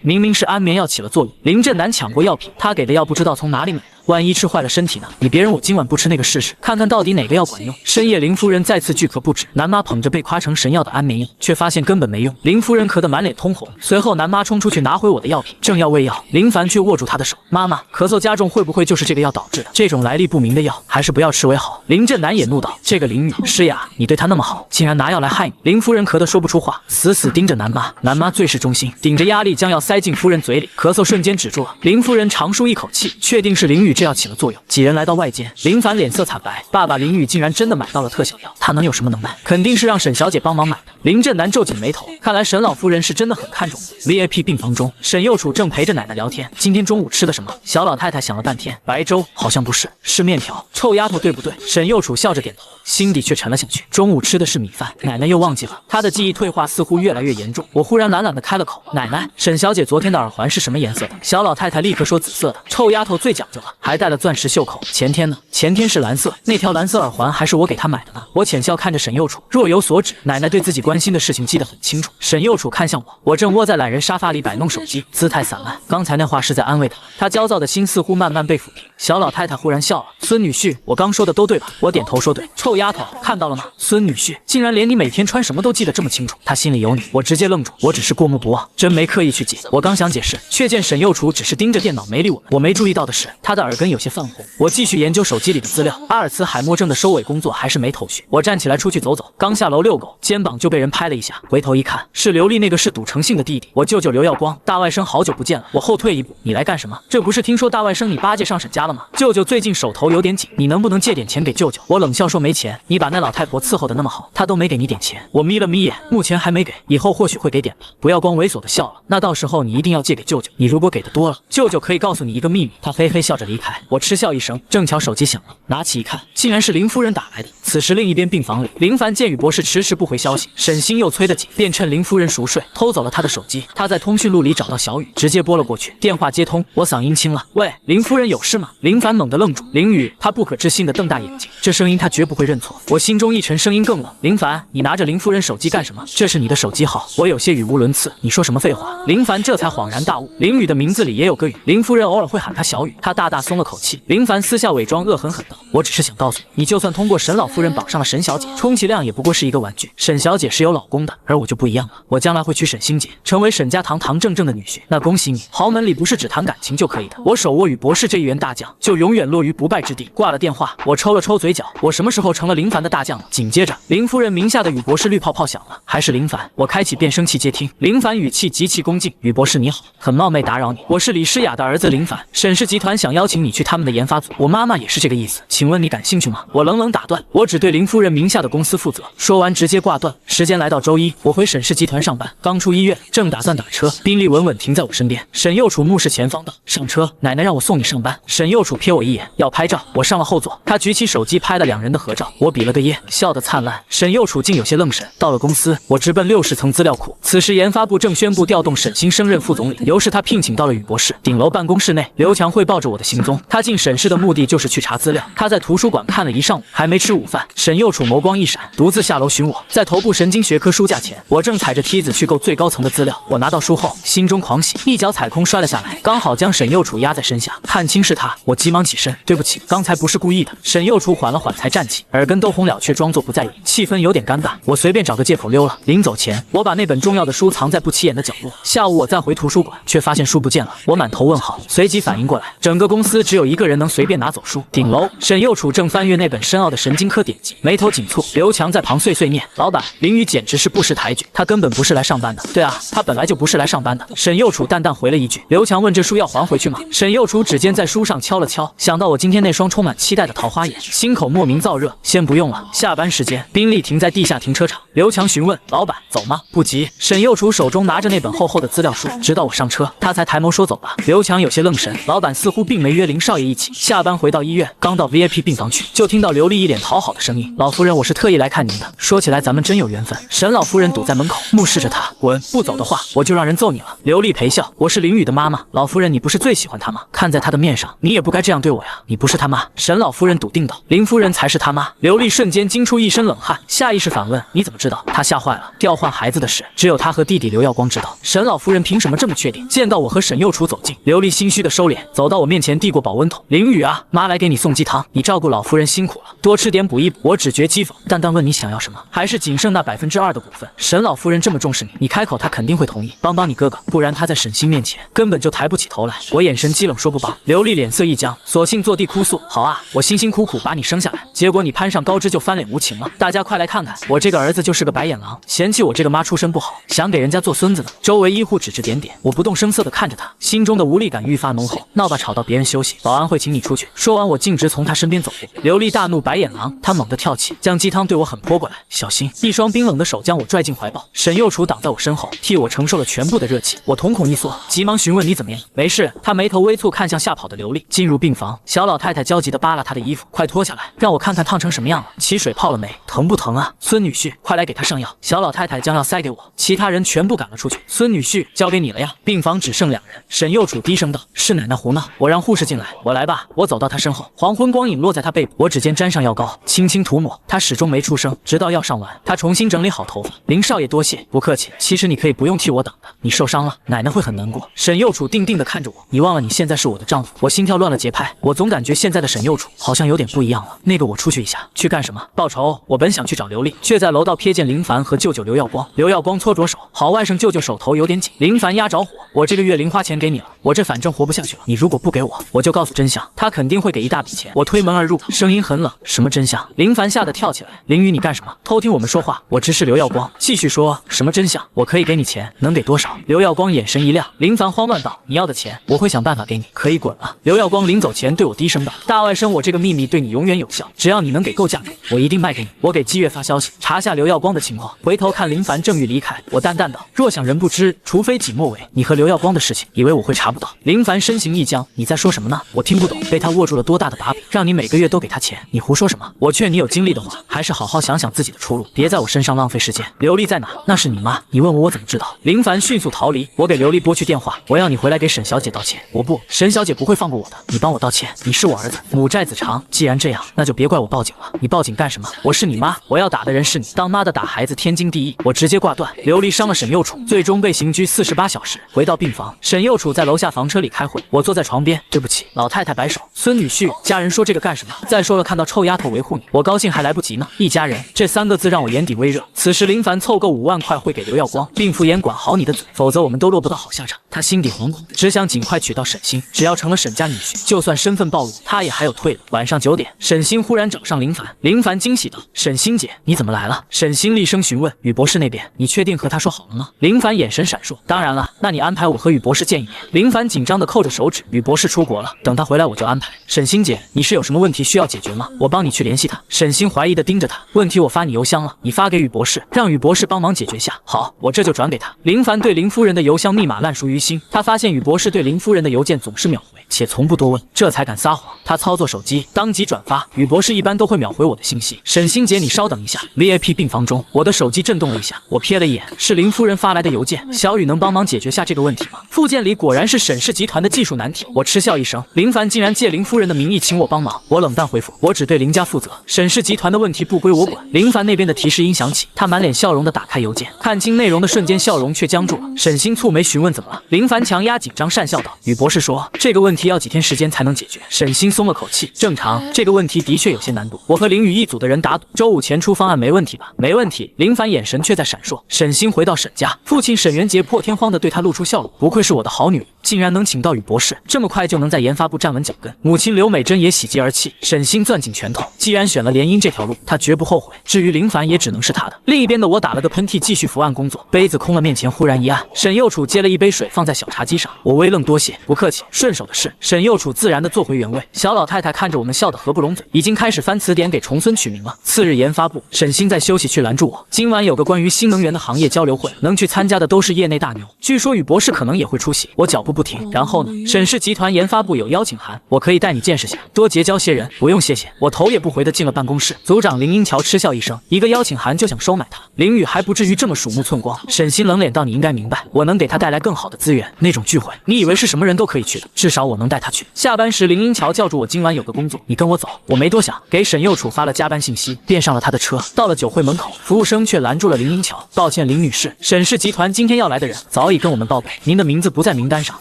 明明是安眠药起了作用。林正南抢过药品，他给的药不知道从哪里买的。”万一吃坏了身体呢？你别人我今晚不吃那个试试，看看到底哪个药管用。深夜林夫人再次巨咳不止，南妈捧着被夸成神药的安眠药，却发现根本没用。林夫人咳得满脸通红，随后南妈冲出去拿回我的药品，正要喂药，林凡却握住她的手，妈妈，咳嗽加重会不会就是这个药导致的？这种来历不明的药还是不要吃为好。林正南也怒道，这个林雨诗雅，你对她那么好，竟然拿药来害你。林夫人咳得说不出话，死死盯着南妈。南妈最是忠心，顶着压力将药塞进夫人嘴里，咳嗽瞬间止住了。林夫人长舒一口气，确定是林雨这药起了作用。几人来到外间，林凡脸色惨白，爸爸林雨竟然真的买到了特效药，他能有什么能耐？肯定是让沈小姐帮忙买的。林正南皱紧眉头，看来沈老夫人是真的很看重我。VIP 病房中，沈幼楚正陪着奶奶聊天，今天中午吃的什么？小老太太想了半天，白粥好像不是，是面条。臭丫头对不对？沈幼楚笑着点头，心底却沉了下去。中午吃的是米饭，奶奶又忘记了。她的记忆退化似乎越来越严重。我忽然懒懒地开了口，奶奶，沈小姐昨天的耳环是什么颜色的？小老太太立刻说紫色的。臭丫头最讲究了，还戴了钻石袖口。前天呢？前天是蓝色，那条蓝色耳环还是我给她买的呢。我浅笑看着沈幼楚，若有所指。奶奶对自己关心的事情记得很清楚。沈幼楚看向我，我正窝在懒人沙发里摆弄手机，姿态散漫。刚才那话是在安慰她，她焦躁的心似乎慢慢被抚平。小老太太忽然笑了，孙女婿，我刚说的都对吧？我点头说对。臭丫头，看到了吗？孙女婿竟然连你每天穿什么都记得这么清楚，他心里有你。我直接愣住，我只是过目不忘，真没刻意去记。我刚想解释，却见沈幼楚只是盯着电脑没理我们。我没注意到的是，他的耳根有些泛红。我继续研究手机里的资料，阿尔茨海默症的收尾工作还是没头绪。我站起来出去走走，刚下楼遛狗，肩膀就被人拍了一下，回头一看，是刘丽那个是赌成性的弟弟，我舅舅刘耀光。大外甥好久不见了。我后退一步，你来干什么？这不是听说大外甥你8届上沈家了吗？舅舅最近手头有点紧，你能不能借点钱给舅舅？我冷笑说没钱，你把那老太婆伺候的那么好，她都没给你点钱。我眯了眯眼，目前还没给，以后或许会给点吧。不要光猥琐的笑了，那到时候你一定要借给舅舅，你如果给的多了，舅舅可以告诉你一个秘密。他嘿嘿笑着离开，我嗤笑一声，正巧手机响了，拿起一看，竟然是林夫人打来的。此时另一边病房里，林凡见雨博士迟迟不回消息，沈心又催得紧，便趁林夫人熟睡，偷走了他的手机。他在通讯录里找到小雨，直接拨了过去。电话接通，我嗓音轻了，喂，林夫人有事吗？林凡猛地愣住，林雨，他不可置信地瞪大眼睛，这声音他绝不会认错。我心中一沉，声音更冷，林凡，你拿着林夫人手机干什么？这是你的手机号。我有些语无伦次，你说什么废话？林凡这才恍然大悟，林雨的名字里也有个雨，林夫人偶尔会喊他小雨。他大大松了口气。林凡私下伪装恶狠狠道，我只是想告诉你，你就算通过沈老夫人绑上了沈小姐，充其量也不过是一个玩具。沈小姐是有老公的，而我就不一样了，我将来会娶沈心姐，成为沈家堂堂正正的女婿。那恭喜你，豪门里不是只谈感情就可以的，我手握雨博士这一员大将，就永远落于不败之地。挂了电话，我抽了抽嘴角，我什么时候成了林凡的大将了？紧接着，林夫人名下的雨博士绿泡泡响了，还是林凡。我开启变声器接听，林凡语气极其恭敬，雨博士你好，很冒昧打扰你，我是李诗雅的儿子林凡，沈氏集团想邀请你去他们的研发组，我妈妈也是这个意思，请问你感兴趣吗？我冷冷打断，我只对林夫人名下的公司负责。说完直接挂断。时间来到周一，我回沈氏集团上班，刚出医院，正打算打车，宾利稳稳停在我身边。沈幼楚目视前方道，上车，奶奶让我送你上班。沈幼楚瞥我一眼，要拍照，我上了后座，他举起手机拍了2人的合照，我比了个耶，笑得灿烂。沈幼楚竟有些愣神。到了公司，我直奔60层资料库。此时研发部正宣布调动沈星升任副总理，由是他聘请到了雨博士。顶楼办公室内，刘强汇报着我的行踪。他进沈氏的目的就是去查资料。他在图书馆看了一上午，还没吃午饭。沈幼楚眸光一闪，独自下楼寻我。在头部神经学科书架前，我正踩着梯子去够最高层的资料。我拿到书后，心中狂喜，一脚踩空摔了下来，刚好将沈幼楚压在身下。看清是他，我急忙起身，对不起，刚才不是故意的。沈幼楚缓了缓才站起，耳根都红了，却装作不在意，气氛有点尴尬。我随便找个借口溜了。临走前，我把那本重要的书藏在不起眼的角落。下午我再回图书馆，却发现书不见了。我满头问号，随即反应过来，整个公司只有一个人能随便拿走书。顶楼，沈幼楚正翻阅那本深奥的神经科典籍，眉头紧蹙。刘强在旁碎碎念：“老板，林雨简直是不识抬举，他根本不是来上班的。”对啊，他本来就不是来上班的。沈幼楚淡淡回了一句。刘强问：“这书要还回去吗？”沈幼楚指尖在书上敲了敲，想到我今天那双充满期待的桃花眼，心口莫名燥热。先不用了，下班时间，宾利停在地下停车场。刘强询问：“老板，走吗？”不急。沈幼楚手中拿着那本厚厚的资料书，直到我上车，他才抬眸说：“走吧。”刘强有些愣神，老板似乎并没约林少爷一起。下班回到医院，刚到 VIP 病房去，就听到刘丽一脸讨好的声音：“老夫人，我是特意来看您的。说起来，咱们真有缘分。”沈老夫人堵在门口，目视着他：“滚！不走的话，我就让人揍你了。”刘丽陪笑：“我是林雨的妈妈，老夫人，你不是最喜欢她吗？看在她的面上，你也不该这样对我呀。你不是她妈。”沈老夫人笃定道：“林夫人才是她妈。”刘丽瞬间惊出一身冷汗，下意识反问：“你怎么知道？”她吓坏了，调换孩子的事，只有她和弟弟刘耀光知道。沈老夫人凭什么这么确定？见到我和沈幼楚走近，刘丽心虚的收敛，走到我面前递过过保温桶。林雨啊，妈来给你送鸡汤，你照顾老夫人辛苦了，多吃点补一补。我只觉讥讽，淡淡问你想要什么，还是仅剩那2%的股份？沈老夫人这么重视你，你开口她肯定会同意，帮帮你哥哥，不然他在沈星面前根本就抬不起头来。我眼神激冷，说不帮。刘丽脸色一僵，索性坐地哭诉：好啊，我辛辛苦苦把你生下来，结果你攀上高枝就翻脸无情了。大家快来看看，我这个儿子就是个白眼狼，嫌弃我这个妈出身不好，想给人家做孙子呢。周围医护指指点点，我不动声色地看着他，心中的无力感愈发浓厚。闹吧，吵到别人休息，保安会请你出去。说完，我径直从他身边走过。刘丽大怒，白眼狼！他猛地跳起，将鸡汤对我狠泼过来，小心！一双冰冷的手将我拽进怀抱。沈右楚挡在我身后，替我承受了全部的热气。我瞳孔一缩，急忙询问你怎么样？没事。他眉头微蹙，看向吓跑的刘丽。进入病房，小老太太焦急地扒拉她的衣服，快脱下来，让我看看烫成什么样了。起水泡了没？疼不疼啊？孙女婿，快来给他上药。小老太太将药塞给我，其他人全部赶了出去。孙女婿，交给你了呀。病房只剩2人。沈右楚低声道：是奶奶胡闹。我让护士进来，我来吧。我走到他身后，黄昏光影落在他背部，我指尖沾上药膏，轻轻涂抹。他始终没出声，直到药上完，他重新整理好头发。林少爷多谢，不客气。其实你可以不用替我挡的，你受伤了，奶奶会很难过。沈右楚定定地看着我，你忘了你现在是我的丈夫。我心跳乱了节拍，我总感觉现在的沈右楚好像有点不一样了。那个，我出去一下。去干什么？报仇。我本想去找刘丽，却在楼道瞥见林凡和舅舅刘耀光。刘耀光搓着手，好外甥舅舅手头有点紧。林凡压着火，我这个月零花钱给你了，我这反正活不下去了，你如果不给我，我就告诉真相，他肯定会给一大笔钱。我推门而入，声音很冷，什么真相？林凡吓得跳起来，林雨你干什么？偷听我们说话？我直视刘耀光，继续说什么真相？我可以给你钱，能给多少？刘耀光眼神一亮，林凡慌乱道：你要的钱我会想办法给你，可以滚了。刘耀光临走前对我低声道：大外甥，我这个秘密对你永远有效，只要你能给够价格，我一定卖给你。我给姬月发消息，查下刘耀光的情况，回头看林凡正欲离开，我淡淡道：若想人不知，除非己莫为。你和刘耀光的事情，以为我会查不到？林凡身形一僵，你在说什么呢？我听不懂。被他握住了多大的把柄，让你每个月都给他钱？你胡说什么？我劝你有精力的话，还是好好想想自己的出路，别在我身上浪费时间。刘丽在哪？那是你妈，你问我怎么知道？林凡迅速逃离，我给刘丽拨去电话，我要你回来给沈小姐道歉。我不，沈小姐不会放过我的，你帮我道歉。你是我儿子，母债子偿。既然这样，那就别怪我报警了。你报警干什么？我是你妈，我要打的人是你。当妈的打孩子天经地义，我直接挂断。刘丽伤了沈右楚，最终被刑拘48小时。回到病房，沈右楚在楼下房车里开会，我坐在床边。对不起，老太太摆手。孙女婿，家人说这个干什么？再说了，看到臭丫头维护你，我高兴还来不及呢。一家人这3个字让我眼底微热。此时林凡凑够5万块汇给刘耀光，并敷衍管好你的嘴，否则我们都落不到好下场。他心底惶恐，只想尽快娶到沈星，只要成了沈家女婿，就算身份暴露，他也还有退路。晚上9点，沈星忽然找上林凡，林凡惊喜道：沈星姐，你怎么来了？沈星厉声询问：宇博士那边，你确定和他说好了吗？林凡眼神闪烁：当然了，那你安排我和宇博士见一面。林凡紧张地扣着手指：宇博士出国了，等他回来我就安排。沈星姐，你是有什么问题需要解决吗？我帮你去联系他。沈星怀疑地盯着他，问题我发你邮箱了，你发给宇博士，让宇博士帮忙解决下。好，我这就转给他。林凡对林夫人的邮箱密码烂熟于心，他发现宇博士对林夫人的邮件总是秒回，且从不多问，这才敢撒谎。他操作手机，当即转发，宇博士一般都会秒回我的信息。沈星姐，你稍等一下。VIP 病房中，我的手机震动了一下，我瞥了一眼，是林夫人发来的邮件。小雨能帮忙解决下这个问题吗？附件里果然是沈氏集团的技术难题。我嗤笑一声，林凡竟然借林夫人的名义请我帮忙。我冷淡回复，我只对林家负责，沈氏集团的问题不归我管。林凡那边的提示音响起，他满脸笑容地打开邮件，看清内容的瞬间，笑容却僵住了。沈星蹙眉询问怎么了？林凡强压紧张，讪笑道：宇博士说这个问题要几天时间才能解决。沈星松了口气，正常，这个问题的确有些难度，我和林雨一组的人打赌，周5前出方案，没问题吧？没问题。林凡眼神却在闪烁。沈星回到沈家，父亲沈元杰破天荒地对他露出笑容，不愧是我的好女人，竟然能请到宇博士，这么快就能在研发部站稳脚跟。母亲刘美珍也喜极而泣。沈星攥紧拳头，既然选了联姻这条路，他绝不后悔。至于林凡，也只能是他的。另一边的我打了个喷嚏，继续伏案工作。杯子空了，面前忽然一暗，沈右楚接了一杯水放在小茶几上，我微愣，多谢，不客气，顺手的事。沈右楚自然地坐回原位。小老太太看着我们笑得合不拢嘴，已经开始翻词典给重孙取名了。次日研发部，沈星在休息区拦住我，今晚有个关于新能源的行业交流会，能去参加的都是业内大牛，据说宇博士可能也会出席。我脚步不停，然后呢？沈氏集团研发部有邀请函，我可以带你见识下，多结交些人。不用谢谢。我头也不回地进了办公室。组长林英桥嗤笑一声，一个邀请函就想收买他，林雨还不至于这么鼠目寸光。沈星冷脸道：你应该明白，我能给他带来更好的资源，那种聚会你以为是什么人都可以去的，至少我我能带他去。下班时，林英桥叫住我，今晚有个工作，你跟我走。我没多想，给沈右楚发了加班信息，便上了他的车。到了酒会门口，服务生却拦住了林英桥，抱歉，林女士，沈氏集团今天要来的人早已跟我们报备，您的名字不在名单上。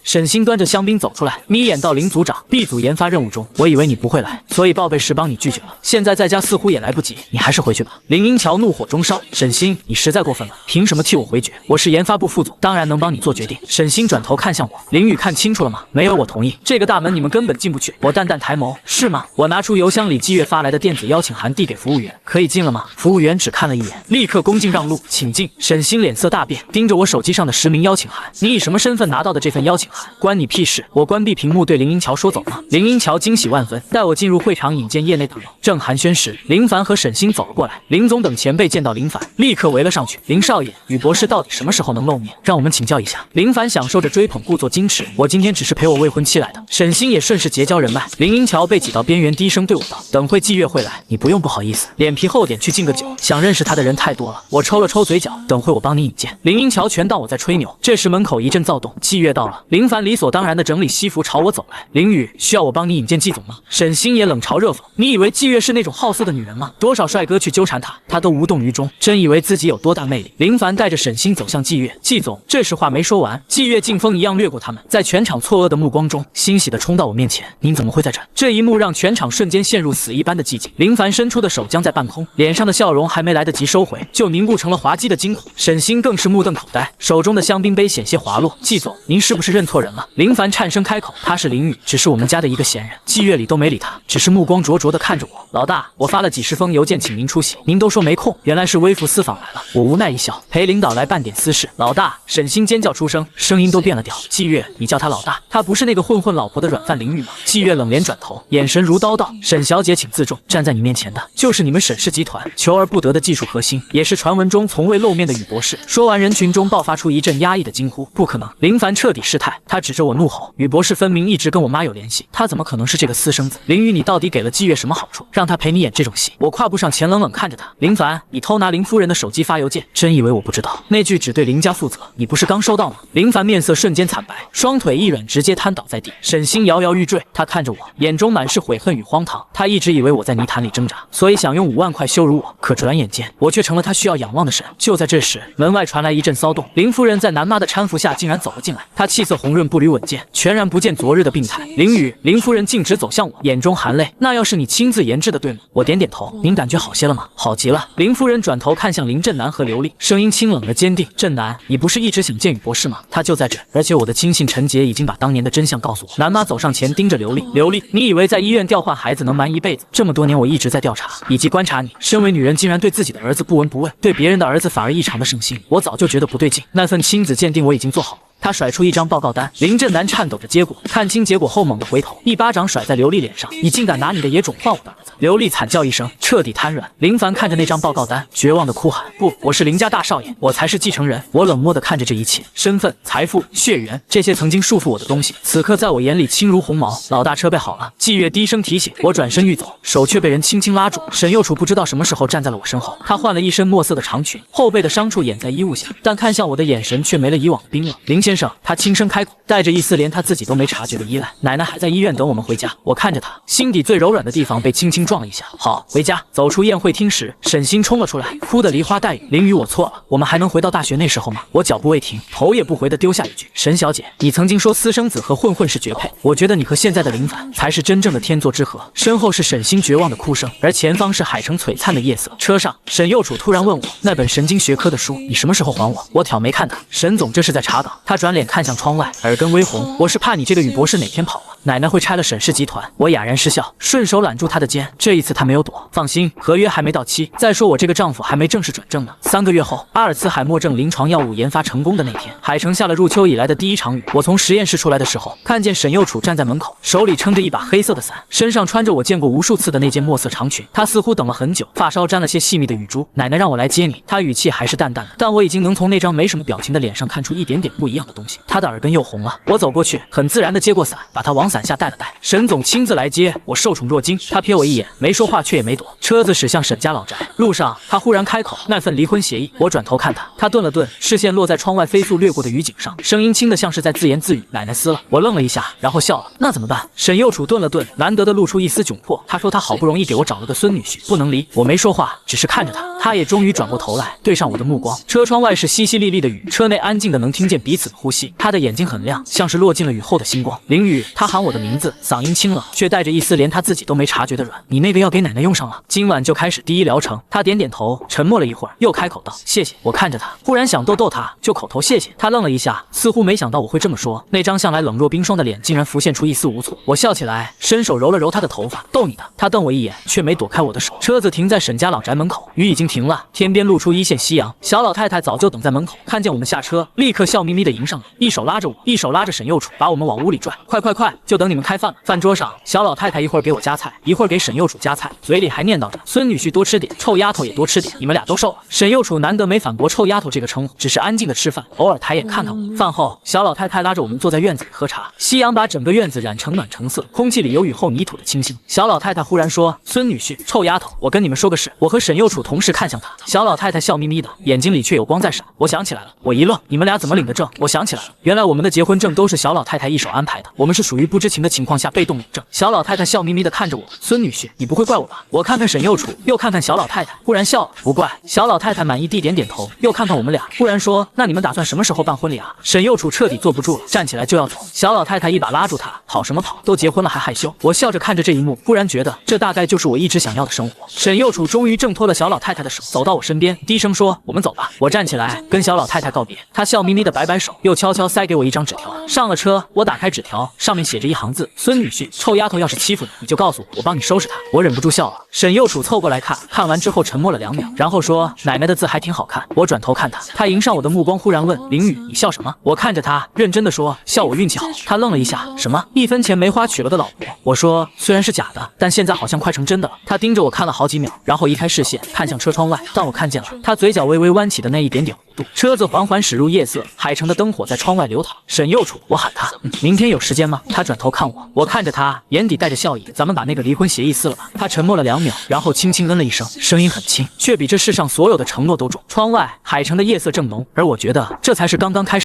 沈星端着香槟走出来，眯眼到林组长 B 组研发任务中，我以为你不会来，所以报备时帮你拒绝了。现在在家似乎也来不及，你还是回去吧。林英桥怒火中烧，沈星，你实在过分了，凭什么替我回绝？我是研发部副总，当然能帮你做决定。沈星转头看向我，林雨看清楚了吗？没有我同意，这个大门你们根本进不去。我淡淡抬眸，是吗？我拿出邮箱里季月发来的电子邀请函递给服务员，可以进了吗？服务员只看了一眼，立刻恭敬让路，请进。沈星脸色大变，盯着我手机上的10名邀请函，你以什么身份拿到的这份邀请函？关你屁事！我关闭屏幕对林英桥说，走吗？林英桥惊喜万分，带我进入会场引荐业内大佬。正寒暄时，林凡和沈星走了过来，林总等前辈见到林凡，立刻围了上去。林少爷，宇博士到底什么时候能露面？让我们请教一下。林凡享受着追捧，故作矜持，我今天只是陪我未婚妻来的。沈星也顺势结交人脉。林英桥被挤到边缘，低声对我道，等会季月会来，你不用不好意思，脸皮厚点去敬个酒，想认识他的人太多了。我抽了抽嘴角，等会我帮你引荐。林英桥全当我在吹牛。这时门口一阵躁动，季月到了。林凡理所当然的整理西服朝我走来，林雨，需要我帮你引荐季总吗？沈星也冷嘲热讽，你以为季月是那种好色的女人吗？多少帅哥去纠缠她，她都无动于衷，真以为自己有多大魅力。林凡带着沈星走向季月，季总。这时话没说完，季月劲风一样掠过他们，在全场错愕的目光中，欣喜地冲到我面前，您怎么会在这？这一幕让全场瞬间陷入死一般的寂静。林凡伸出的手僵在半空，脸上的笑容还没来得及收回，就凝固成了滑稽的惊恐。沈星更是目瞪口呆，手中的香槟杯险些滑落。季总，您是不是认错人了？林凡颤声开口，他是林雨，只是我们家的一个闲人。季月里都没理他，只是目光灼灼地看着我。老大，我发了几10封邮件请您出席，您都说没空，原来是微服私访来了。我无奈一笑，陪领导来办点私事。老大，沈星尖叫出声，声音都变了调。季月，你叫他老大，他不是那个混混老婆的软饭林雨吗？季月冷脸转头，眼神如刀道。沈小姐请自重，站在你面前的就是你们沈氏集团求而不得的技术核心，也是传闻中从未露面的宇博士。说完，人群中爆发出一阵压抑的惊呼。不可能！林凡彻底失态，他指着我怒吼，宇博士分明一直跟我妈有联系，他怎么可能是这个私生子？林雨，你到底给了季月什么好处，让他陪你演这种戏？我跨步上前，冷冷看着他。林凡，你偷拿林夫人的手机发邮件，真以为我不知道？那句只对林家负责，你不是刚收到吗？林凡面色瞬间惨白，双腿一软，直接瘫倒在地。沈星摇摇欲坠，他看着我，眼中满是悔恨与荒唐。他一直以为我在泥潭里挣扎，所以想用5万块羞辱我，可转眼间我却成了他需要仰望的神。就在这时，门外传来一阵骚动，林夫人在南妈的搀扶下竟然走了进来。她气色红润，步履稳健，全然不见昨日的病态。林雨，林夫人径直走向我，眼中含泪。那要是你亲自研制的，对吗？我点点头。您感觉好些了吗？好极了。林夫人转头看向林震南和刘丽，声音清冷而坚定。震南，你不是一直想见宇博士吗？他就在这，而且我的亲信陈杰已经把当年的真相告诉我。南妈走上前，盯着刘丽。刘丽，你以为在医院调换孩子能瞒一辈子？这么多年我一直在调查以及观察你，身为女人竟然对自己的儿子不闻不问，对别人的儿子反而异常的上心，我早就觉得不对劲。那份亲子鉴定我已经做好了。他甩出一张报告单，林震南颤抖着接过，看清结果后猛地回头，一巴掌甩在刘丽脸上。你竟敢拿你的野种换我的儿子！刘丽惨叫一声，彻底瘫软。林凡看着那张报告单，绝望的哭喊：不，我是林家大少爷，我才是继承人。我冷漠地看着这一切，身份、财富、血缘，这些曾经束缚我的东西，此刻在我眼里轻如鸿毛。老大，车备好了。季月低声提醒，我转身欲走，手却被人轻轻拉住。沈右楚不知道什么时候站在了我身后，他换了一身墨色的长裙，后背的伤处掩在衣物下，但看向我的眼神却没了以往的冰冷。林先生，他轻声开口，带着一丝连他自己都没察觉的依赖。奶奶还在医院等我们回家。我看着他，心底最柔软的地方被轻轻撞了一下。好，回家。走出宴会厅时，沈星冲了出来，哭得梨花带雨。林雨，我错了，我们还能回到大学那时候吗？我脚步未停，头也不回地丢下一句：沈小姐，你曾经说私生子和混混是绝配，我觉得你和现在的林凡才是真正的天作之合。身后是沈星绝望的哭声，而前方是海城璀璨的夜色。车上，沈右楚突然问我，那本神经学科的书你什么时候还我？我挑眉看他，沈总这是在查岗。他转脸看向窗外，耳根微红，我是怕你这个宇博士哪天跑了，奶奶会拆了沈氏集团。我哑然失笑，顺手揽住他的肩，这一次他没有躲。放心，合约还没到期，再说我这个丈夫还没正式转正呢。3个月后，阿尔茨海默症临床药物研发成功的那天，海城下了入秋以来的第一场雨。我从实验室出来的时候，看见沈右楚站在门口，手里撑着一把黑色的伞，身上穿着我见过无数次的那件墨色长裙。他似乎等了很久，发梢沾了些细密的雨珠。奶奶让我来接你。他语气还是淡淡的，但我已经能从那张没什么表情的脸上看出一点点不一样的东西。他的耳根又红了。我走过去，很自然地接过伞，把他往伞下带了带。沈总亲自来接我，受宠若惊。他瞥我一眼，没说话，却也没躲。车子驶向沈家老宅，路上他忽然开口：“那份离婚协议。”我转头看他，他顿了顿，视线落在窗外飞速掠过的雨景上，声音轻得像是在自言自语：“奶奶撕了。”我愣了一下，然后笑了。那怎么办？沈右楚顿了顿，难得的露出一丝窘迫。他说他好不容易给我找了个孙女婿，不能离。我没说话，只是看着他。他也终于转过头来，对上我的目光。车窗外是淅淅沥沥的雨，车内安静的能听见彼此的呼吸。他的眼睛很亮，像是落进了雨后的星光。淋雨，他喊我的名字，嗓音清冷，却带着一丝连他自己都没察觉的软。你那个要给奶奶用上了，今晚就开始第一疗程。他点点头，沉默了一会儿，又开口道：“谢谢。”我看着他，忽然想逗逗他，就口头谢谢。他愣了一下，似乎没想到我会这么说，那张向来冷若冰霜的脸竟然浮现出一丝无措。我笑起来，伸手揉了揉他的头发，逗你的。他瞪我一眼，却没躲开我的手。车子停在沈家老宅门口，雨已经停了，天边露出一线夕阳。小老太太早就等在门口，看见我们下车，立刻笑眯眯的迎上来，一手拉着我，一手拉着沈右楚，把我们往屋里拽。快快快，就等你们开饭了。饭桌上，小老太太一会儿给我夹菜，一会儿给沈右楚夹菜，嘴里还念叨着：“孙女婿多吃点，臭丫头也多吃点，你们俩都瘦了。”沈右楚难得没反驳臭丫头这个称呼，只是安静的吃饭，偶尔抬眼看看我。饭后，小老太太拉着我们坐在院子里喝茶，夕阳把整个院子染成暖橙色，空气里有雨后泥土的清新。小老太太忽然说：“孙女婿，臭丫头，我跟你们说个事。”我和沈右楚同时看向她，小老太太笑眯眯的，眼睛里却有光在闪。我想起来了，我一愣，你们俩怎么领的证？我想起来了，原来我们的结婚证都是小老太太一手安排的，我们是属于不知情的情况下被动领证。小老太太笑眯眯的看着我，孙女婿，你不会怪我吧？我看看沈右楚，又看看小老太太，忽然笑了，不怪。小老太太满意地点点头，又看看我们俩，忽然说：“那你们打算什么时候办婚礼啊？”沈右楚彻底坐不住了，站起来就要走。小老太太一把拉住他：“跑什么跑？都结婚了还害羞？”我笑着看着这一幕，忽然觉得这大概就是我一直想要的生活。沈右楚终于挣脱了小老太太的手，走到我身边，低声说：“我们走吧。”我站起来跟小老太太告别，她笑眯眯的摆摆手，又悄悄塞给我一张纸条。上了车，我打开纸条，上面写着一行字：“孙女婿，臭丫头要是欺负你，你就告诉我，我帮你收拾她。”我忍不住笑了。沈右楚凑过来看，看完之后沉默了2秒，然后说：“奶奶的字还挺好看。”我转头看他，他迎上我的目光，忽然问：“凌雨，你笑什么？”我看着他，认真的说：“笑我运气好。”他愣了一下：“什么？1分钱没花娶了个老婆？”我说：“虽然是假的，但现在好像快成真的了。”他盯着我看了好几秒，然后移开视线，看向车窗外，但我看见了他嘴角微微弯起的那一点点弧度。车子缓缓驶入夜色，海城的灯火在窗外流淌。沈右楚，我喊他：“明天有时间吗？”他转头看我，我看着他，眼底带着笑意：“咱们把那个离婚协议撕了吧。”他沉默了2秒，然后轻轻嗯了一声，声音很轻，却比这世上所有的承诺都重。窗外海城的夜色正浓，而我觉得这才是刚刚开始。